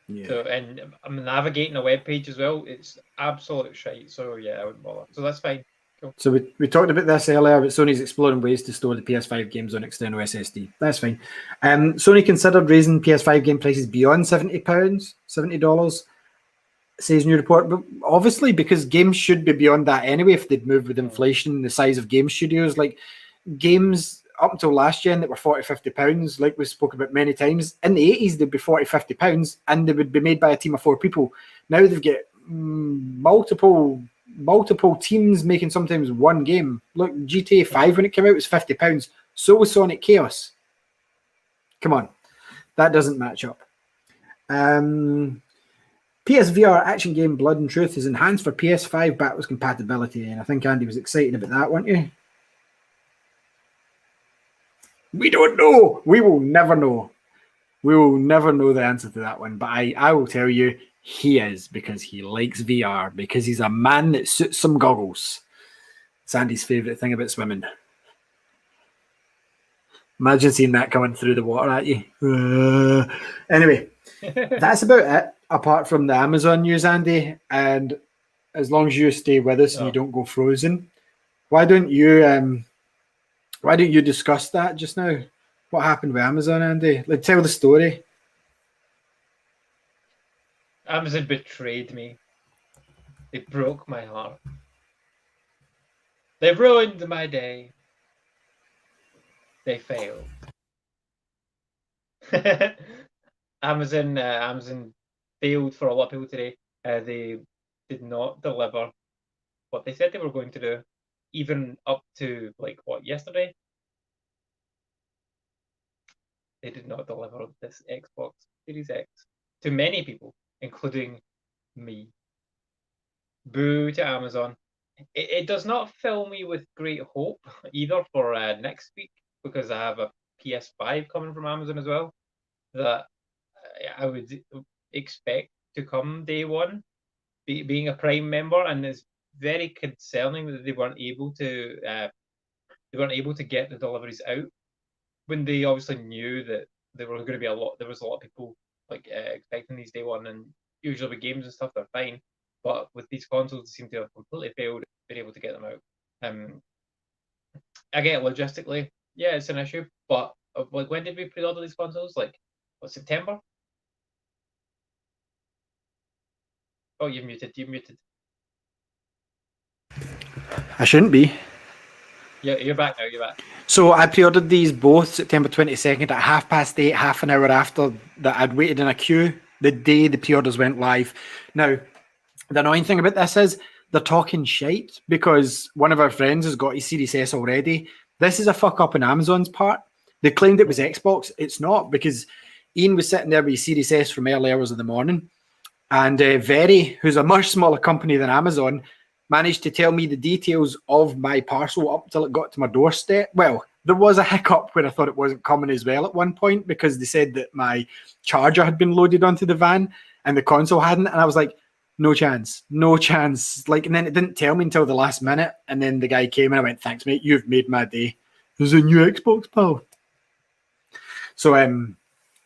Yeah. So, and I'm navigating a web page as well. It's absolute shite. So yeah, I wouldn't bother. So that's fine. Cool. So we talked about this earlier, but Sony's exploring ways to store the PS5 games on external SSD. That's fine. Sony considered raising PS5 game prices beyond $70, says new report. But obviously, because games should be beyond that anyway, if they'd move with inflation, the size of game studios, like games up until last gen that were £40-50, like we spoke about many times. In the 80s, they'd be £40-50 and they would be made by a team of 4 people. Now they've got multiple teams making sometimes one game. Look, GTA 5 when it came out was £50. So was Sonic Chaos. Come on. That doesn't match up. PSVR action game Blood and Truth is enhanced for PS5 backwards compatibility, and I think Andy was excited about that, weren't you? We don't know. We will never know. We will never know the answer to that one, but I will tell you he is, because he likes VR, because he's a man that suits some goggles. It's Andy's favourite thing about swimming. Imagine seeing that coming through the water at you. Anyway, that's about it, apart from the Amazon news, Andy. And as long as you stay with us and you don't go frozen, why don't you discuss that just now? What happened with Amazon, Andy? Like, tell the story. Amazon betrayed me. They broke my heart. They ruined my day. They failed. Amazon failed for a lot of people today. They did not deliver what they said they were going to do, even up to yesterday. They did not deliver this Xbox Series X to many people, including me. Boo to Amazon. It does not fill me with great hope either for next week, because I have a PS5 coming from Amazon as well, that I would expect to come day one, being a Prime member, and it's very concerning that they weren't able to get the deliveries out when they obviously knew that there were going to be a lot. There was a lot of people expecting these day one, and usually with games and stuff they're fine, but with these consoles they seem to have completely failed being able to get them out. I get logistically, yeah, it's an issue, but when did we pre-order these consoles? September? Oh, you're muted. I shouldn't be. Yeah, you're back now. You're back. So I pre-ordered these both September 22nd at 8:30, half an hour after that I'd waited in a queue the day the pre-orders went live. Now, the annoying thing about this is they're talking shite, because one of our friends has got his Series S already. This is a fuck up on Amazon's part. They claimed it was Xbox. It's not, because Ian was sitting there with his Series S from early hours of the morning, and Very, who's a much smaller company than Amazon, managed to tell me the details of my parcel up till it got to my doorstep. Well, there was a hiccup where I thought it wasn't coming as well at one point, because they said that my charger had been loaded onto the van and the console hadn't. And I was like, no chance. And then it didn't tell me until the last minute. And then the guy came and I went, thanks, mate. You've made my day. There's a new Xbox, pal. So,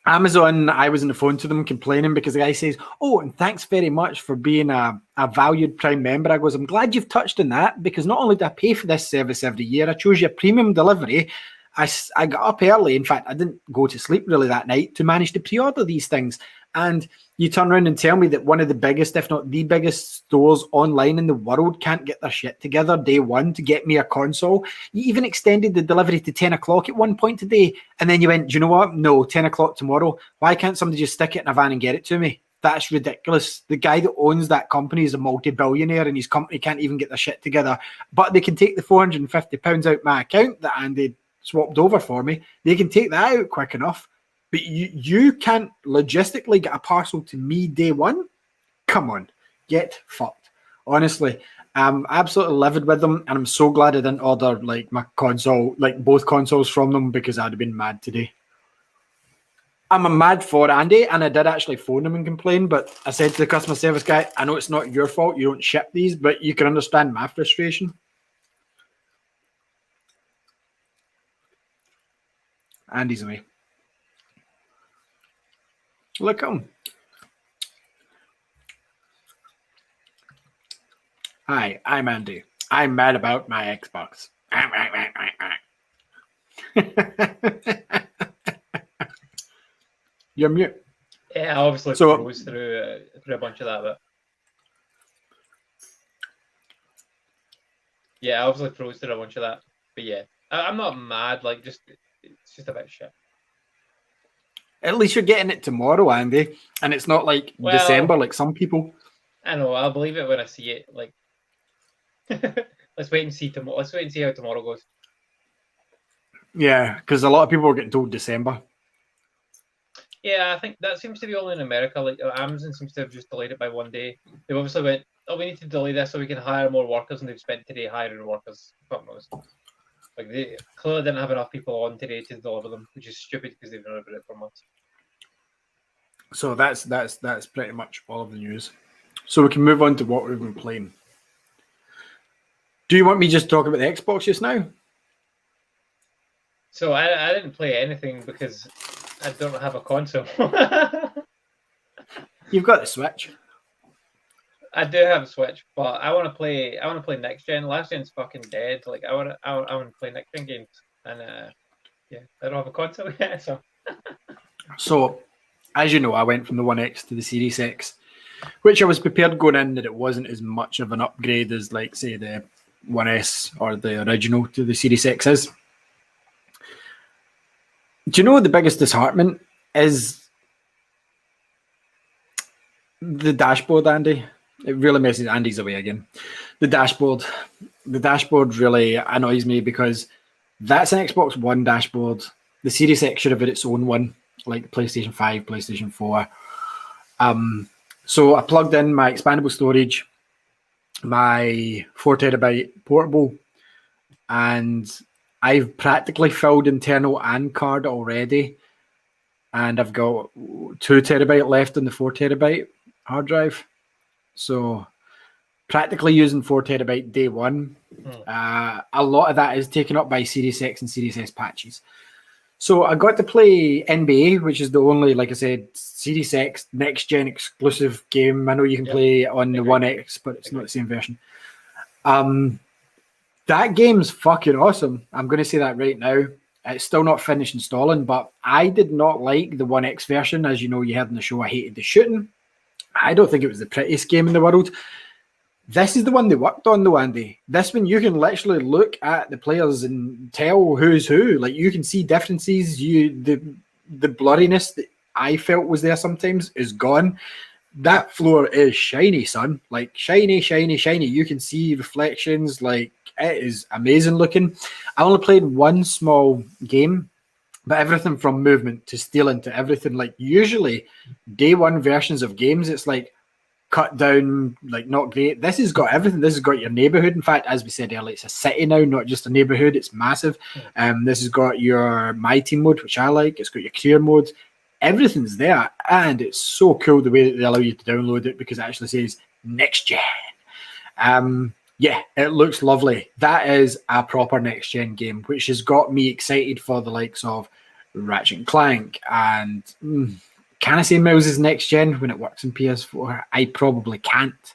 Amazon, I was on the phone to them complaining because the guy says, oh, and thanks very much for being a valued Prime member. I goes, I'm glad you've touched on that, because not only do I pay for this service every year, I chose your premium delivery. I got up early. In fact, I didn't go to sleep really that night to manage to pre-order these things. And you turn around and tell me that one of the biggest, if not the biggest stores online in the world can't get their shit together day one to get me a console. You even extended the delivery to 10 o'clock at one point today. And then you went, do you know what? No, 10 o'clock tomorrow. Why can't somebody just stick it in a van and get it to me? That's ridiculous. The guy that owns that company is a multi-billionaire and his company can't even get their shit together. But they can take the £450 out my account that Andy swapped over for me. They can take that out quick enough. But you can't logistically get a parcel to me day one? Come on, get fucked. Honestly, I'm absolutely livid with them, and I'm so glad I didn't order my console, both consoles from them, because I'd have been mad today. I'm mad for Andy, and I did actually phone him and complain, but I said to the customer service guy, I know it's not your fault, you don't ship these, but you can understand my frustration. Andy's away. Look at him. Hi, I'm Andy. I'm mad about my Xbox. You're mute. Yeah, I obviously froze through a bunch of that, but yeah, I obviously froze through a bunch of that. But yeah, I'm not mad. It's just a bit shit. At least you're getting it tomorrow, Andy, and it's not December like some people. I know. I'll believe it when I see it. Let's wait and see tomorrow. Let's wait and see how tomorrow goes. Yeah, because a lot of people are getting told December. Yeah, I think that seems to be only in America. Like Amazon seems to have just delayed it by one day. They've obviously went, oh, we need to delay this so we can hire more workers, and they've spent today hiring workers. Fuck knows. Like they clearly didn't have enough people on today to deliver them, which is stupid because they've known about it for months. So that's pretty much all of the news. So we can move on to what we've been playing. Do you want me just to talk about the Xbox just now? So I didn't play anything because I don't have a console. You've got the Switch. I do have a Switch, but I want to play. I want to play next gen. Last gen's fucking dead. Like I want to play next gen games, and yeah, I don't have a console yet. So, as you know, I went from the One X to the Series X, which I was prepared going in that it wasn't as much of an upgrade as, like, say, the One S or the original to the Series X is. Do you know the biggest disheartenment is the dashboard, Andy? It really messes Andy's away again. The dashboard really annoys me because that's an Xbox One dashboard. The Series X should have had its own one, like PlayStation 5, PlayStation 4. So I plugged in my expandable storage, my 4 terabyte portable, and I've practically filled internal and card already. And I've got 2 terabyte left on the 4 terabyte hard drive. So practically using 4 terabyte day one. A lot of that is taken up by Series X and Series S patches. So I got to play NBA, which is the only, like I said, Series X next gen exclusive game. I know you can play on the One X, but it's not the same version. That game's fucking awesome. I'm going to say that right now. It's still not finished installing, but I did not like the One X version. As you know, you heard in the show, I hated the shooting. I don't think it was the prettiest game in the world. This is the one they worked on, though, Andy. This one, you can literally look at the players and tell who's who. Like, you can see differences. The blurriness that I felt was there sometimes is gone. That floor is shiny, son. Like, shiny, shiny, shiny. You can see reflections. Like, it is amazing looking. I only played one small game, but everything from movement to stealing to everything. Like, usually, day one versions of games, it's like, cut down, like not great. This has got everything. This has got your neighborhood. In fact, as we said earlier, it's a city now, not just a neighborhood. It's massive. This has got your My Team mode, which I like. It's got your career mode. Everything's there, and it's so cool the way that they allow you to download it because it actually says next gen. Yeah, it looks lovely. That is a proper next gen game, which has got me excited for the likes of Ratchet and Clank and. Can I say Miles is next gen when it works in PS4? I probably can't.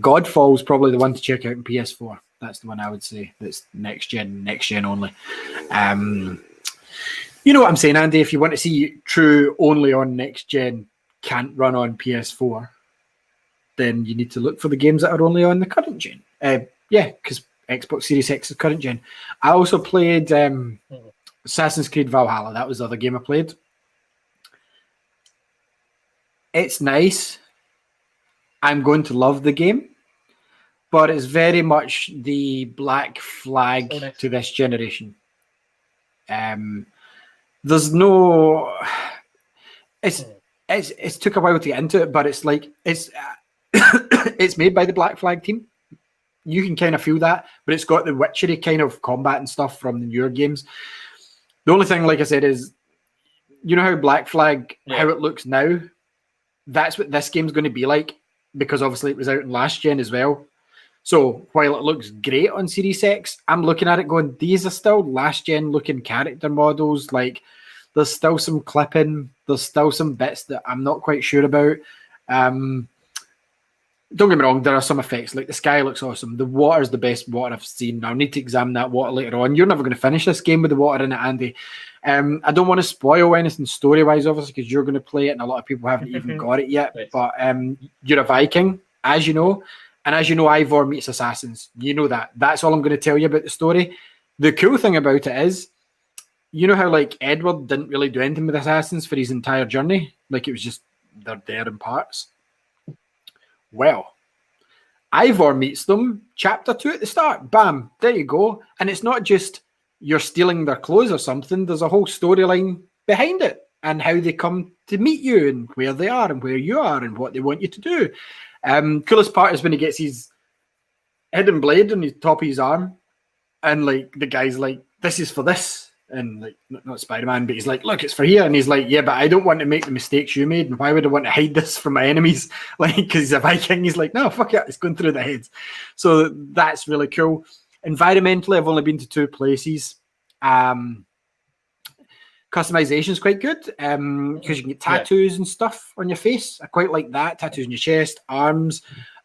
Godfall's probably the one to check out in PS4. That's the one I would say that's next gen only. You know what I'm saying, Andy? If you want to see true only on next gen, can't run on PS4, then you need to look for the games that are only on the current gen. Yeah, because Xbox Series X is current gen. I also played Assassin's Creed Valhalla. That was the other game I played. It's nice. I'm going to love the game, but it's very much the black flag to this generation. There's no. It's took a while to get into it, but it's like it's it's made by the Black Flag team. You can kind of feel that, but it's got the witchery kind of combat and stuff from the newer games. The only thing, like I said, is you know how Black Flag, how it looks now. That's what this game's going to be like because obviously it was out in last gen as well. So while it looks great on Series X, I'm looking at it going, these are still last gen looking character models. Like there's still some clipping. There's still some bits that I'm not quite sure about. Don't get me wrong, there are some effects. Like the sky looks awesome. The water is the best water I've seen. I'll need to examine that water later on. You're never going to finish this game with the water in it, Andy. I don't want to spoil anything story-wise, obviously, because you're going to play it and a lot of people haven't even got it yet. Right. But you're a Viking, as you know. And as you know, Ivor meets assassins. You know that. That's all I'm going to tell you about the story. The cool thing about it is, you know how like Edward didn't really do anything with assassins for his entire journey? Like it was just, they're there in parts. Well, Ivor meets them, chapter 2 at the start. Bam, there you go. And it's not just you're stealing their clothes or something. There's a whole storyline behind it. and how they come to meet you and where they are and where you are and what they want you to do. Coolest part is when he gets his hidden blade on the top of his arm, and like the guy's like, "This is for this," and like not Spider-Man, but he's like, "Look, it's for here," and he's like, "Yeah, but I don't want to make the mistakes you made, and why would I want to hide this from my enemies?" Like, because he's a Viking, he's like, "No, fuck it, it's going through the heads." So that's really cool. Environmentally, I've only been to 2 places. Customization is quite good because you can get tattoos and stuff on your face. I quite like that. Tattoos on your chest, arms.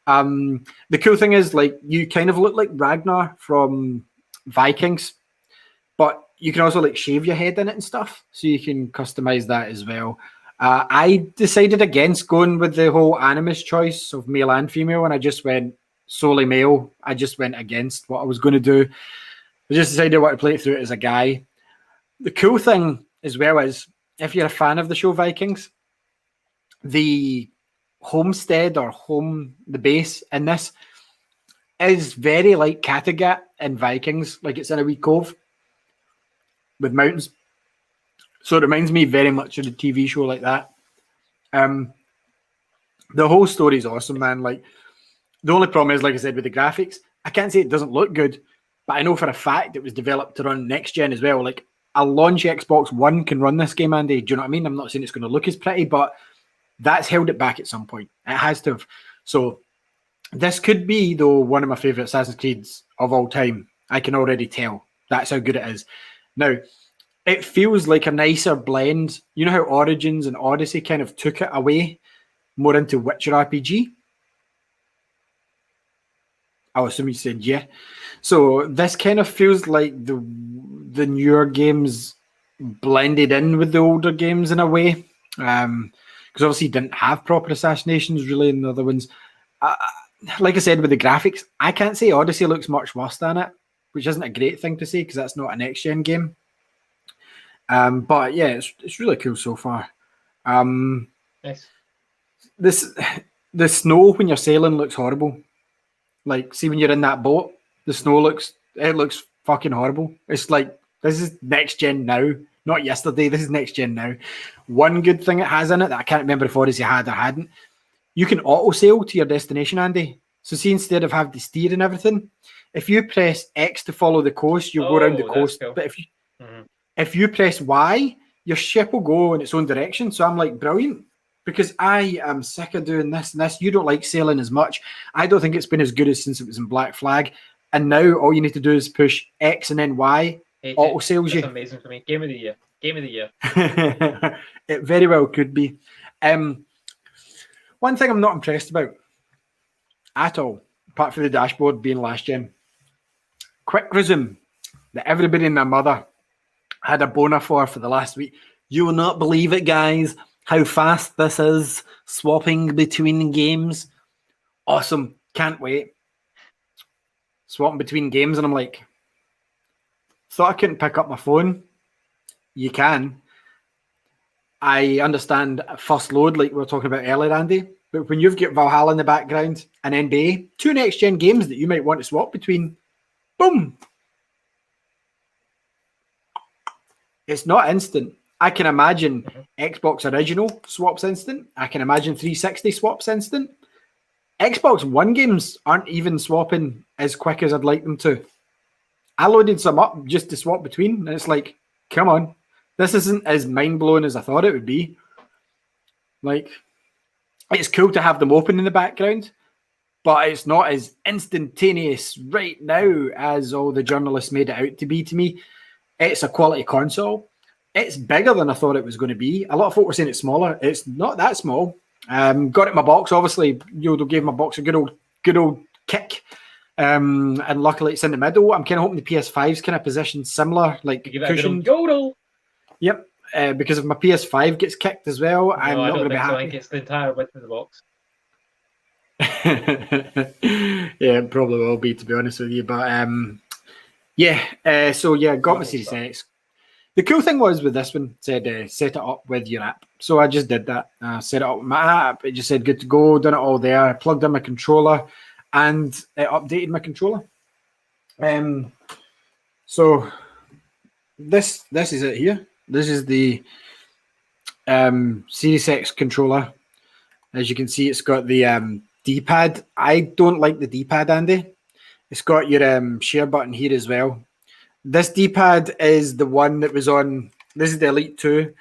The cool thing is, like, you kind of look like Ragnar from Vikings, but you can also like shave your head in it and stuff, so you can customize that as well. I decided against going with the whole animus choice of male and female, and I just went solely male. I just went against what I was going to do. I just decided I want to play it through it as a guy. The cool thing as well is, if you're a fan of the show Vikings, the homestead or the base in this is very like Kattegat in Vikings. Like, it's in a wee cove with mountains. So it reminds me very much of the TV show like that. The whole story is awesome, man. Like, the only problem is, like I said, with the graphics, I can't say it doesn't look good, but I know for a fact it was developed to run next gen as well. Like, a launch Xbox One can run this game, Andy. Do you know what I mean? I'm not saying it's going to look as pretty, but that's held it back at some point. It has to have. So this could be, though, one of my favorite Assassin's Creeds of all time. I can already tell. That's how good it is. Now, it feels like a nicer blend. You know how Origins and Odyssey kind of took it away more into Witcher RPG? I'll assume you said yeah. So this kind of feels like the newer games blended in with the older games in a way. Because obviously you didn't have proper assassinations really in the other ones. Like I said, with the graphics, I can't say Odyssey looks much worse than it, which isn't a great thing to say because that's not a next-gen game. But yeah, it's really cool so far. Nice. The snow when you're sailing looks horrible. Like, see when you're in that boat, the snow looks fucking horrible. It's like, this is next gen now, not yesterday. This is next gen now. One good thing it has in it that I can't remember if Odyssey had or hadn't, you can auto sail to your destination, Andy. So see, instead of having to steer and everything, if you press X to follow the coast, you'll go around the coast. Cool. But if you press Y, your ship will go in its own direction. So I'm like, brilliant. Because I am sick of doing this and this. You don't like sailing as much. I don't think it's been as good as since it was in Black Flag. And now all you need to do is push X and then Y. Auto sails you. That's amazing for me. Game of the year. Game of the year. It very well could be. One thing I'm not impressed about at all, apart from the dashboard being last gen, quick resume that everybody and their mother had a boner for the last week. You will not believe it, guys, how fast this is, swapping between games. Awesome. Can't wait. Swapping between games, and I'm like, thought I couldn't pick up my phone. You can. I understand first load, like we were talking about earlier, Andy, but when you've got Valhalla in the background and NBA, 2 next-gen games that you might want to swap between, boom. It's not instant. I can imagine Xbox Original swaps instant. I can imagine 360 swaps instant. Xbox One games aren't even swapping as quick as I'd like them to. I loaded some up just to swap between, and it's like, come on. This isn't as mind-blowing as I thought it would be. Like, it's cool to have them open in the background, but it's not as instantaneous right now as all the journalists made it out to be to me. It's a quality console. It's bigger than I thought it was going to be. A lot of folk were saying it's smaller. It's not that small. Got it in my box, obviously. Yodo gave my box a good old kick. And luckily it's in the middle. I'm kind of hoping the PS5's kind of positioned similar, like cushioned. Yodel. Yep. Because if my PS5 gets kicked as well, No, I'm not going to be happy. I think it's the entire width of the box. Yeah, it probably will be, to be honest with you. But yeah. So yeah, got my Series X. The cool thing was with this one, said set it up with your app. So I just did that. Set it up with my app. It just said good to go. Done it all there. I plugged in my controller, and it updated my controller. So this is it here. This is the Series X controller. As you can see, it's got the D-pad. I don't like the D-pad, Andy. It's got your share button here as well. This D-pad is the one that was on. This is the Elite 2.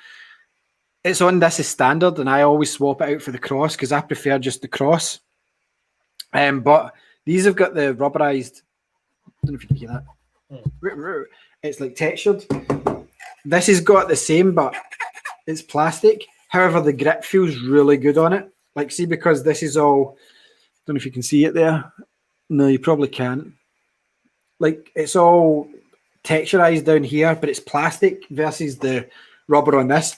It's on this as standard, and I always swap it out for the cross because I prefer just the cross. But these have got the rubberized. I don't know if you can hear that. It's like textured. This has got the same, but it's plastic. However, the grip feels really good on it. Like, see, because this is all. I don't know if you can see it there. No, you probably can't. Like, it's all texturized down here, but it's plastic versus the rubber on this.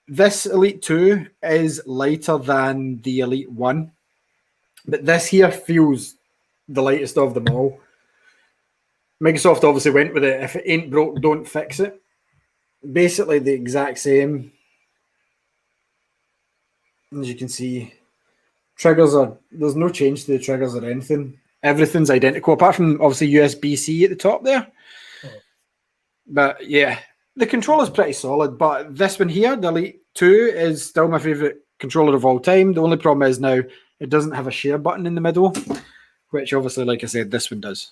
This Elite 2 is lighter than the Elite 1, but this here feels the lightest of them all. Microsoft obviously went with it. If it ain't broke, don't fix it. Basically the exact same. As you can see, triggers are, there's no change to the triggers or anything. Everything's identical, apart from obviously USB-C at the top there. But yeah, the controller's pretty solid, but this one here, the Elite 2, is still my favourite controller of all time. The only problem is now it doesn't have a share button in the middle, which obviously, like I said, this one does.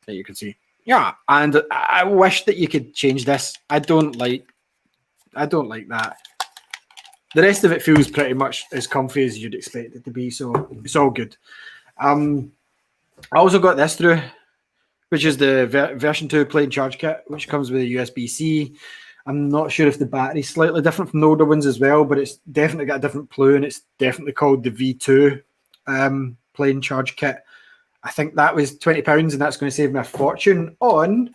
That you can see. Yeah, and I wish that you could change this. I don't like that. The rest of it feels pretty much as comfy as you'd expect it to be, so it's all good. I also got this through, which is the version 2 plain charge kit, which comes with a USB-C. I'm not sure if the battery's slightly different from the older ones as well, but it's definitely got a different plume, and it's definitely called the V2 plain charge kit. I think that was £20, and that's going to save me a fortune on,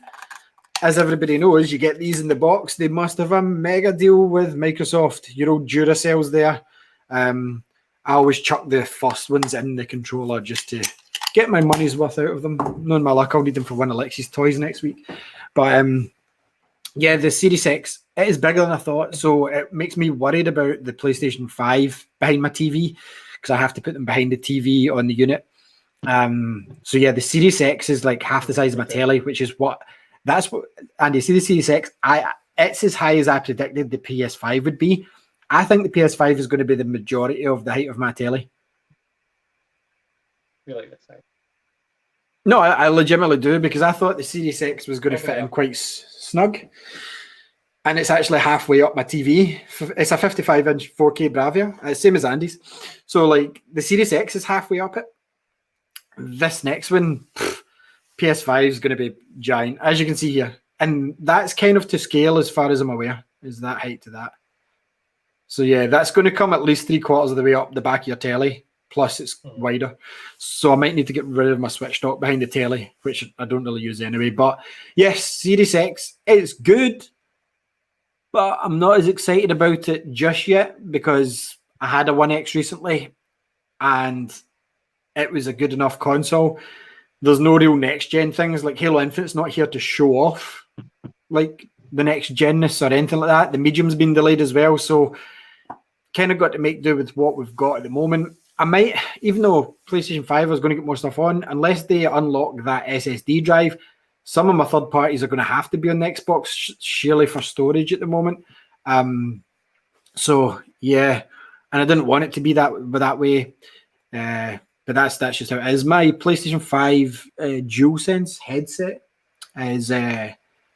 as everybody knows, you get these in the box. They must have a mega deal with Microsoft, your old Duracells there. I always chuck the first ones in the controller just to get my money's worth out of them. Knowing my luck, I'll need them for one of Lexi's toys next week. But yeah, the Series X, it is bigger than I thought, so it makes me worried about the PlayStation 5 behind my TV, because I have to put them behind the TV on the unit. So yeah, the Series X is like half the size of my telly, which is what Andy, see the Series X, it's as high as I predicted the PS5 would be. I think the PS5 is going to be the majority of the height of my telly. You like this side? No, I legitimately do, because I thought the Series X was going to fit in quite snug, and it's actually halfway up my TV. It's a 55-inch 4K Bravia, same as Andy's. So like the Series X is halfway up it. This next one, PS5 is going to be giant, as you can see here. And that's kind of to scale as far as I'm aware, is that height to that. So yeah, that's going to come at least 3/4 of the way up the back of your telly, plus it's wider. So I might need to get rid of my switch dock behind the telly, which I don't really use anyway. But yes, Series X is good, but I'm not as excited about it just yet, because I had a 1X recently, and it was a good enough console. There's no real next-gen things. Like Halo Infinite's not here to show off like the next-genness or anything like that. The medium's been delayed as well, so kind of got to make do with what we've got at the moment. I might, even though PlayStation 5 is going to get more stuff on, unless they unlock that SSD drive, some of my third parties are going to have to be on the Xbox, surely for storage at the moment. So, yeah, and I didn't want it to be that way. But that's just how it is. My PlayStation 5 DualSense headset is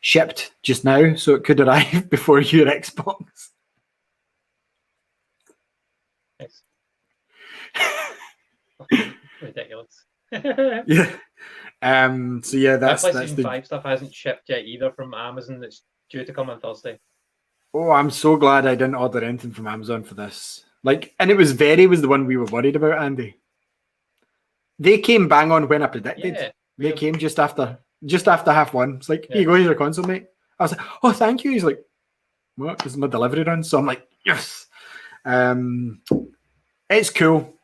shipped just now, so it could arrive before your Xbox. Nice. Ridiculous. Yeah. So yeah, That that's PlayStation the 5 stuff hasn't shipped yet either from Amazon. It's due to come on Thursday. Oh, I'm so glad I didn't order anything from Amazon for this. Like, and it was the one we were worried about, Andy. They came bang on when I predicted. Yeah, they came just after half one. It's like, here you go, here's your console, mate. I was like, oh, thank you. He's like, what? This is my delivery run. So I'm like, yes. It's cool.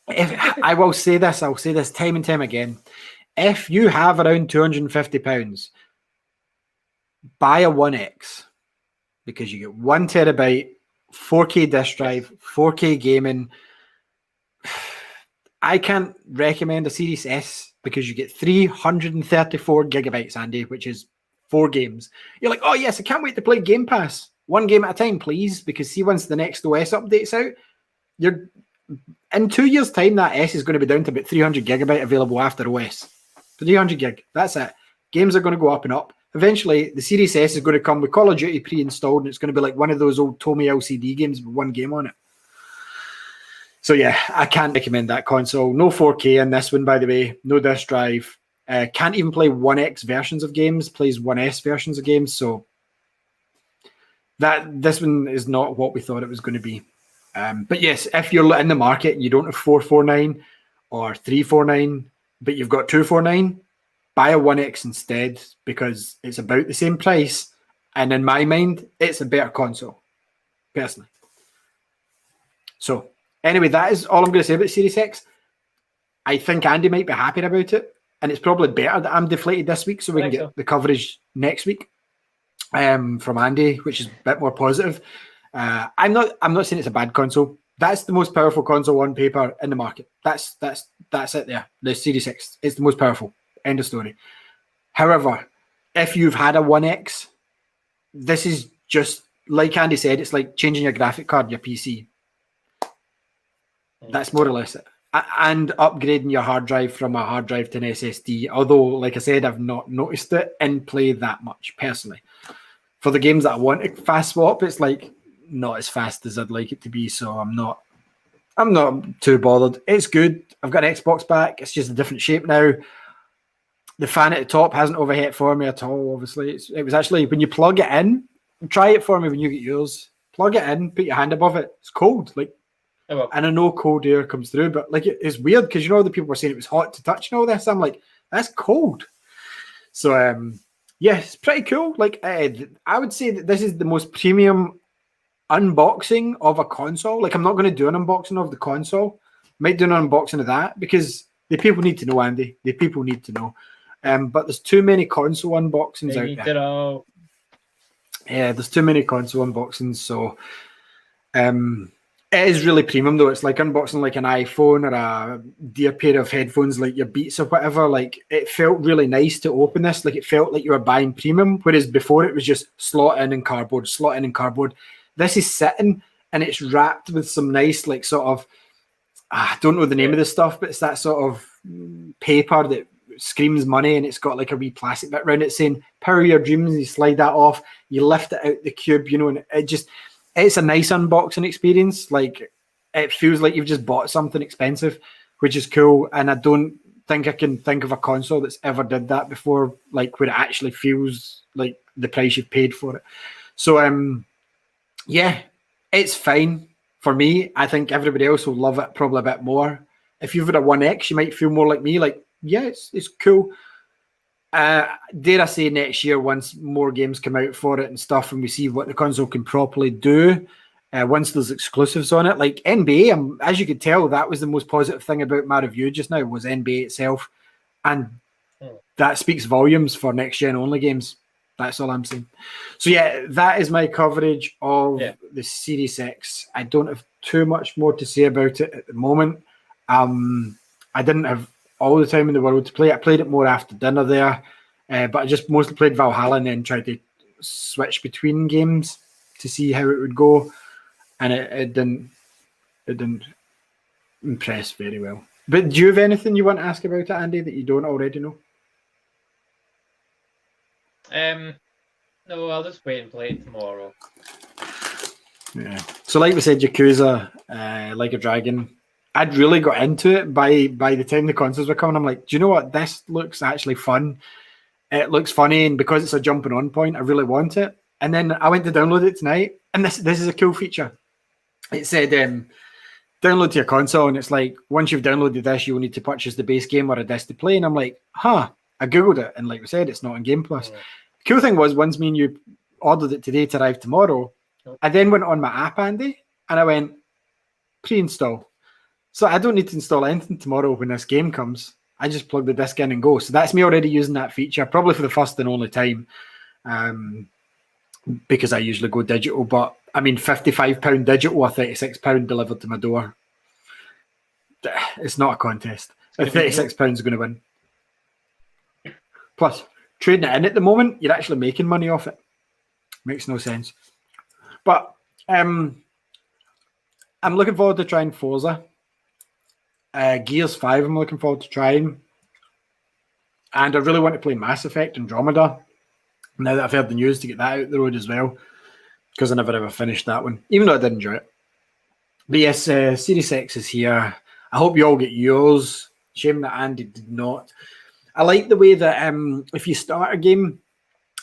I'll say this time and time again. If you have around £250, buy a 1X, because you get 1 terabyte, 4K disk drive, 4K gaming. I can't recommend a Series S, because you get 334 gigabytes, Andy, which is 4 games. You're like, oh yes, I can't wait to play Game Pass. one game at a time, please, because see, once the next OS update's out, you're in 2 years' time, that S is going to be down to about 300 gigabyte available after OS. 300 gig, that's it. Games are going to go up and up. Eventually, the Series S is going to come with Call of Duty pre-installed, and it's going to be like one of those old Tomy LCD games with one game on it. So yeah, I can't recommend that console. No 4K in this one, by the way. No disk drive. Can't even play 1X versions of games. Plays 1S versions of games. So this one is not what we thought it was going to be. But yes, if you're in the market and you don't have 449 or 349, but you've got 249, buy a 1X instead, because it's about the same price. And in my mind, it's a better console, personally. So anyway, that is all I'm going to say about Series X. I think Andy might be happy about it. And it's probably better that I'm deflated this week, so we can get the coverage next week from Andy, which is a bit more positive. I'm not saying it's a bad console. That's the most powerful console on paper in the market. That's it there. The Series X is the most powerful. End of story. However, if you've had a 1X, this is just, like Andy said, it's like changing your graphic card, your PC. That's more or less it. And upgrading your hard drive from a hard drive to an SSD. Although, like I said, I've not noticed it in play that much, personally. For the games that I want to fast swap, it's like not as fast as I'd like it to be, so I'm not too bothered. It's good. I've got an Xbox back. It's just a different shape now. The fan at the top hasn't overheated for me at all, obviously. It was actually, when you plug it in, try it for me when you get yours. Plug it in, put your hand above it. It's cold. And I know cold air comes through, but it's weird because the people were saying it was hot to touch and all this. I'm like, that's cold. So yeah, it's pretty cool. I would say that this is the most premium unboxing of a console. I'm not going to do an unboxing of the console. Might do an unboxing of that because the people need to know, Andy. The people need to know. But there's too many console unboxings out there. Yeah, there's too many console unboxings. So it is really premium though. It's like unboxing like an iPhone or a dear pair of headphones, like your Beats or whatever. It felt really nice to open this. It felt like you were buying premium, whereas before it was just slot in and cardboard, slot in and cardboard. This is sitting and it's wrapped with some nice sort of, I don't know the name of the stuff, but it's that sort of paper that screams money, and it's got a wee plastic bit around it saying power your dreams. You slide that off, you lift it out the cube, and it's a nice unboxing experience. It feels like you've just bought something expensive, which is cool. And I don't think I can think of a console that's ever did that before, where it actually feels like the price you've paid for it. So yeah, it's fine for me. I think everybody else will love it probably a bit more. If you've got a 1X, you might feel more like me, yeah, it's cool. Dare I say next year, once more games come out for it and stuff, and we see what the console can properly do, once there's exclusives on it, like NBA, as you could tell, that was the most positive thing about my review just now, was NBA itself. And that speaks volumes for next-gen only games. That's all I'm saying. So yeah, that is my coverage of the Series X. I don't have too much more to say about it at the moment. I didn't have all the time in the world to play. I played it more after dinner there, but I just mostly played Valhalla and then tried to switch between games to see how it would go, and it didn't impress very well. But do you have anything you want to ask about it, Andy, that you don't already know? No, I'll just wait and play it tomorrow. Yeah. So like we said, Yakuza, Like a Dragon, I'd really got into it by the time the consoles were coming. I'm like, do you know what? This looks actually fun. It looks funny, and because it's a jumping on point, I really want it. And then I went to download it tonight, and this is a cool feature. It said download to your console, and it's like, once you've downloaded this, you'll need to purchase the base game or a disc to play. And I'm like, I googled it, and like we said, it's not on Game Plus. The cool thing was, once me and you ordered it today to arrive tomorrow, I then went on my app, Andy, and I went pre-install. So I don't need to install anything tomorrow when this game comes. I just plug the disc in and go. So that's me already using that feature, probably for the first and only time, because I usually go digital. But I mean, £55 digital or £36 delivered to my door. It's not a contest. £36 is going to win. Plus, trading it in at the moment, you're actually making money off it. Makes no sense. But I'm looking forward to trying Forza. Gears 5 I'm looking forward to trying. And I really want to play Mass Effect Andromeda, now that I've heard the news, to get that out the road as well, because I never ever finished that one, even though I did enjoy it. But yes, Series X is here. I hope you all get yours. Shame that Andy did not. I like the way that if you start a game,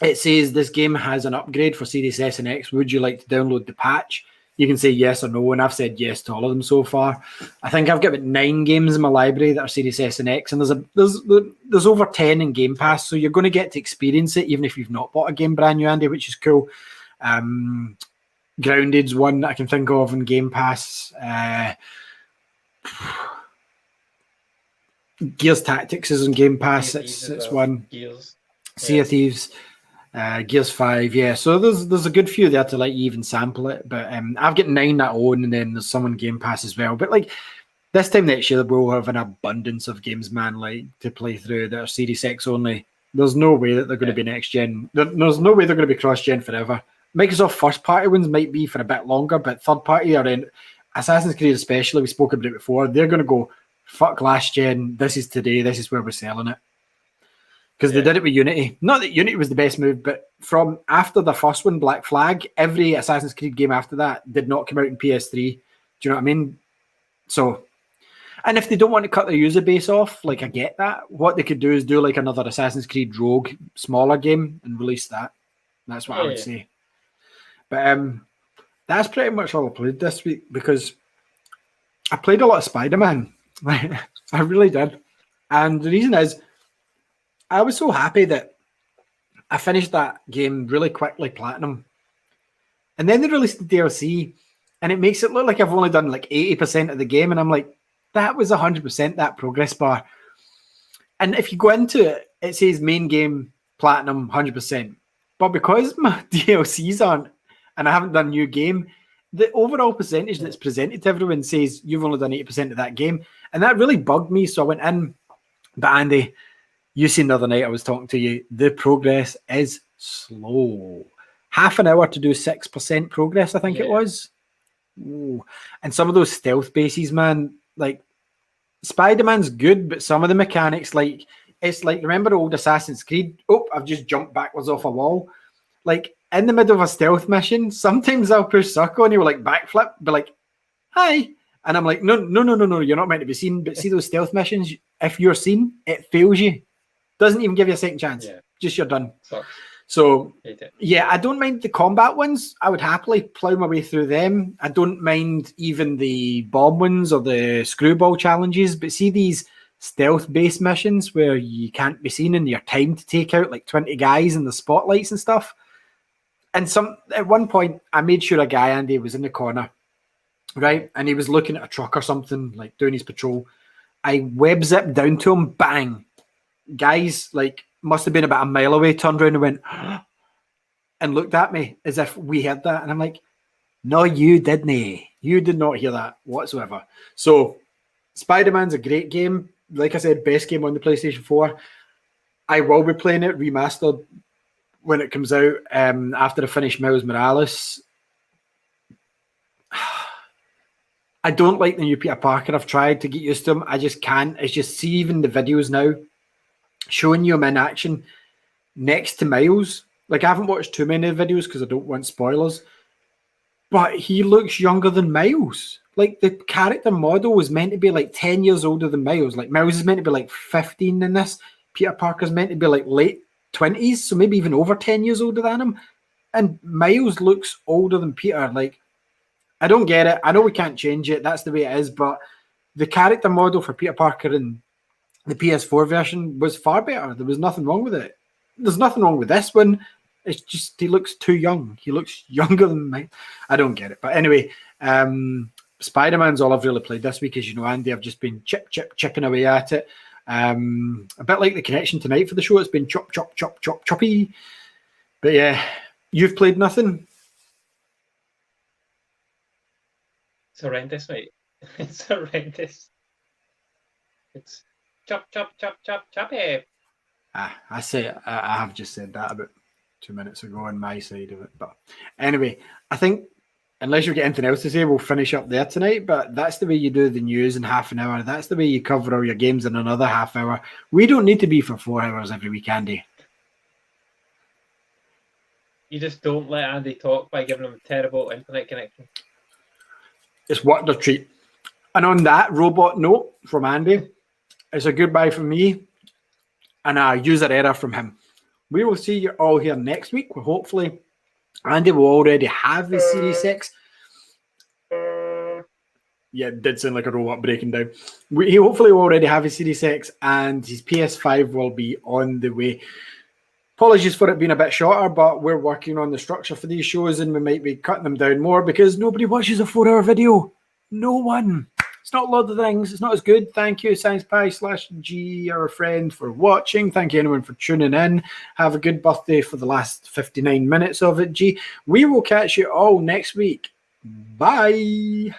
it says this game has an upgrade for Series S and X. Would you like to download the patch? You can say yes or no, and I've said yes to all of them so far. I think I've got about 9 games in my library that are Series S and X, and there's over 10 in Game Pass, so you're going to get to experience it even if you've not bought a game brand new, Andy, which is cool. Grounded's one that I can think of in Game Pass. Gears Tactics is in Game Pass. It's one. Gears. Sea of Thieves. Gears 5, yeah. So there's a good few there to let you even sample it. But I've got 9 that I own, and then there's some on Game Pass as well. But like this time next year, we'll have an abundance of games, man, like to play through that are Series X only. There's no way that they're going to be next gen. There's no way they're going to be cross gen forever. Microsoft first party ones might be for a bit longer, but third party are in Assassin's Creed especially. We spoke about it before. They're going to go fuck last gen. This is today. This is where we're selling it. Because they did it with Unity. Not that Unity was the best move, but from after the first one, Black Flag, every Assassin's Creed game after that did not come out in PS3. Do you know what I mean? So, and if they don't want to cut their user base off, like I get that, what they could do is do like another Assassin's Creed Rogue smaller game and release that. That's what I would say. But that's pretty much all I played this week, because I played a lot of Spider-Man. I really did. And the reason is, I was so happy that I finished that game really quickly, platinum. And then they released the DLC, and it makes it look like I've only done like 80% of the game. And I'm like, that was 100%, that progress bar. And if you go into it, it says main game, platinum, 100%. But because my DLCs aren't, and I haven't done new game, the overall percentage that's presented to everyone says you've only done 80% of that game. And that really bugged me. So I went in, but Andy, you seen the other night I was talking to you, the progress is slow. Half an hour to do 6% progress, I think it was. Ooh. And some of those stealth bases, man, like Spider-Man's good, but some of the mechanics, like, it's like, remember old Assassin's Creed? Oh, I've just jumped backwards off a wall. Like, in the middle of a stealth mission, sometimes I'll push circle and he'll like backflip, be like, hi. And I'm like, no, you're not meant to be seen. But see those stealth missions, if you're seen, it fails you. Doesn't even give you a second chance. Yeah. Just you're done. So, yeah, I don't mind the combat ones. I would happily plow my way through them. I don't mind even the bomb ones or the screwball challenges. But see these stealth-based missions where you can't be seen and you're timed to take out like 20 guys in the spotlights and stuff. And at one point, I made sure a guy, Andy, was in the corner, right? And he was looking at a truck or something, like doing his patrol. I web zipped down to him, bang. Guys, like, must have been about a mile away, turned around and went, and looked at me as if we heard that. And I'm like, no, you didn't. You did not hear that whatsoever. So, Spider-Man's a great game. Like I said, best game on the PlayStation 4. I will be playing it remastered when it comes out after I finish Miles Morales. I don't like the new Peter Parker. I've tried to get used to him. I just can't. It's just, see even the videos now showing you him in action next to Miles. Like, I haven't watched too many videos because I don't want spoilers. But he looks younger than Miles. Like, the character model was meant to be like 10 years older than Miles. Like, Miles is meant to be like 15 in this. Peter Parker's meant to be like late 20s, so maybe even over 10 years older than him. And Miles looks older than Peter. Like, I don't get it. I know we can't change it. That's the way it is. But the character model for Peter Parker in the PS4 version was far better. There was nothing wrong with it. There's nothing wrong with this one. It's just he looks too young. He looks younger than me. I don't get it. But anyway, Spider-Man's all I've really played this week. As you know, Andy, I've just been chipping away at it. A bit like the connection tonight for the show. It's been choppy. But yeah, you've played nothing? It's horrendous, mate. It's horrendous. It's choppy. I say I have just said that about 2 minutes ago on my side of it. But anyway, I think unless you've got anything else to say, we'll finish up there tonight. But that's the way you do the news in half an hour. That's the way you cover all your games in another half hour. We don't need to be for 4 hours every week, Andy. You just don't let Andy talk by giving him a terrible internet connection. It's worth a treat. And on that robot note from Andy, it's a goodbye from me and a user error from him. We will see you all here next week. Hopefully, Andy will already have his Series X. Yeah, it did sound like a robot breaking down. He hopefully will already have his Series X and his PS5 will be on the way. Apologies for it being a bit shorter, but we're working on the structure for these shows and we might be cutting them down more because nobody watches a 4-hour video. No one. It's not Lord of the Rings. It's not as good. Thank you, SciencePie/G, our friend, for watching. Thank you, anyone, for tuning in. Have a good birthday for the last 59 minutes of it, G. We will catch you all next week. Bye.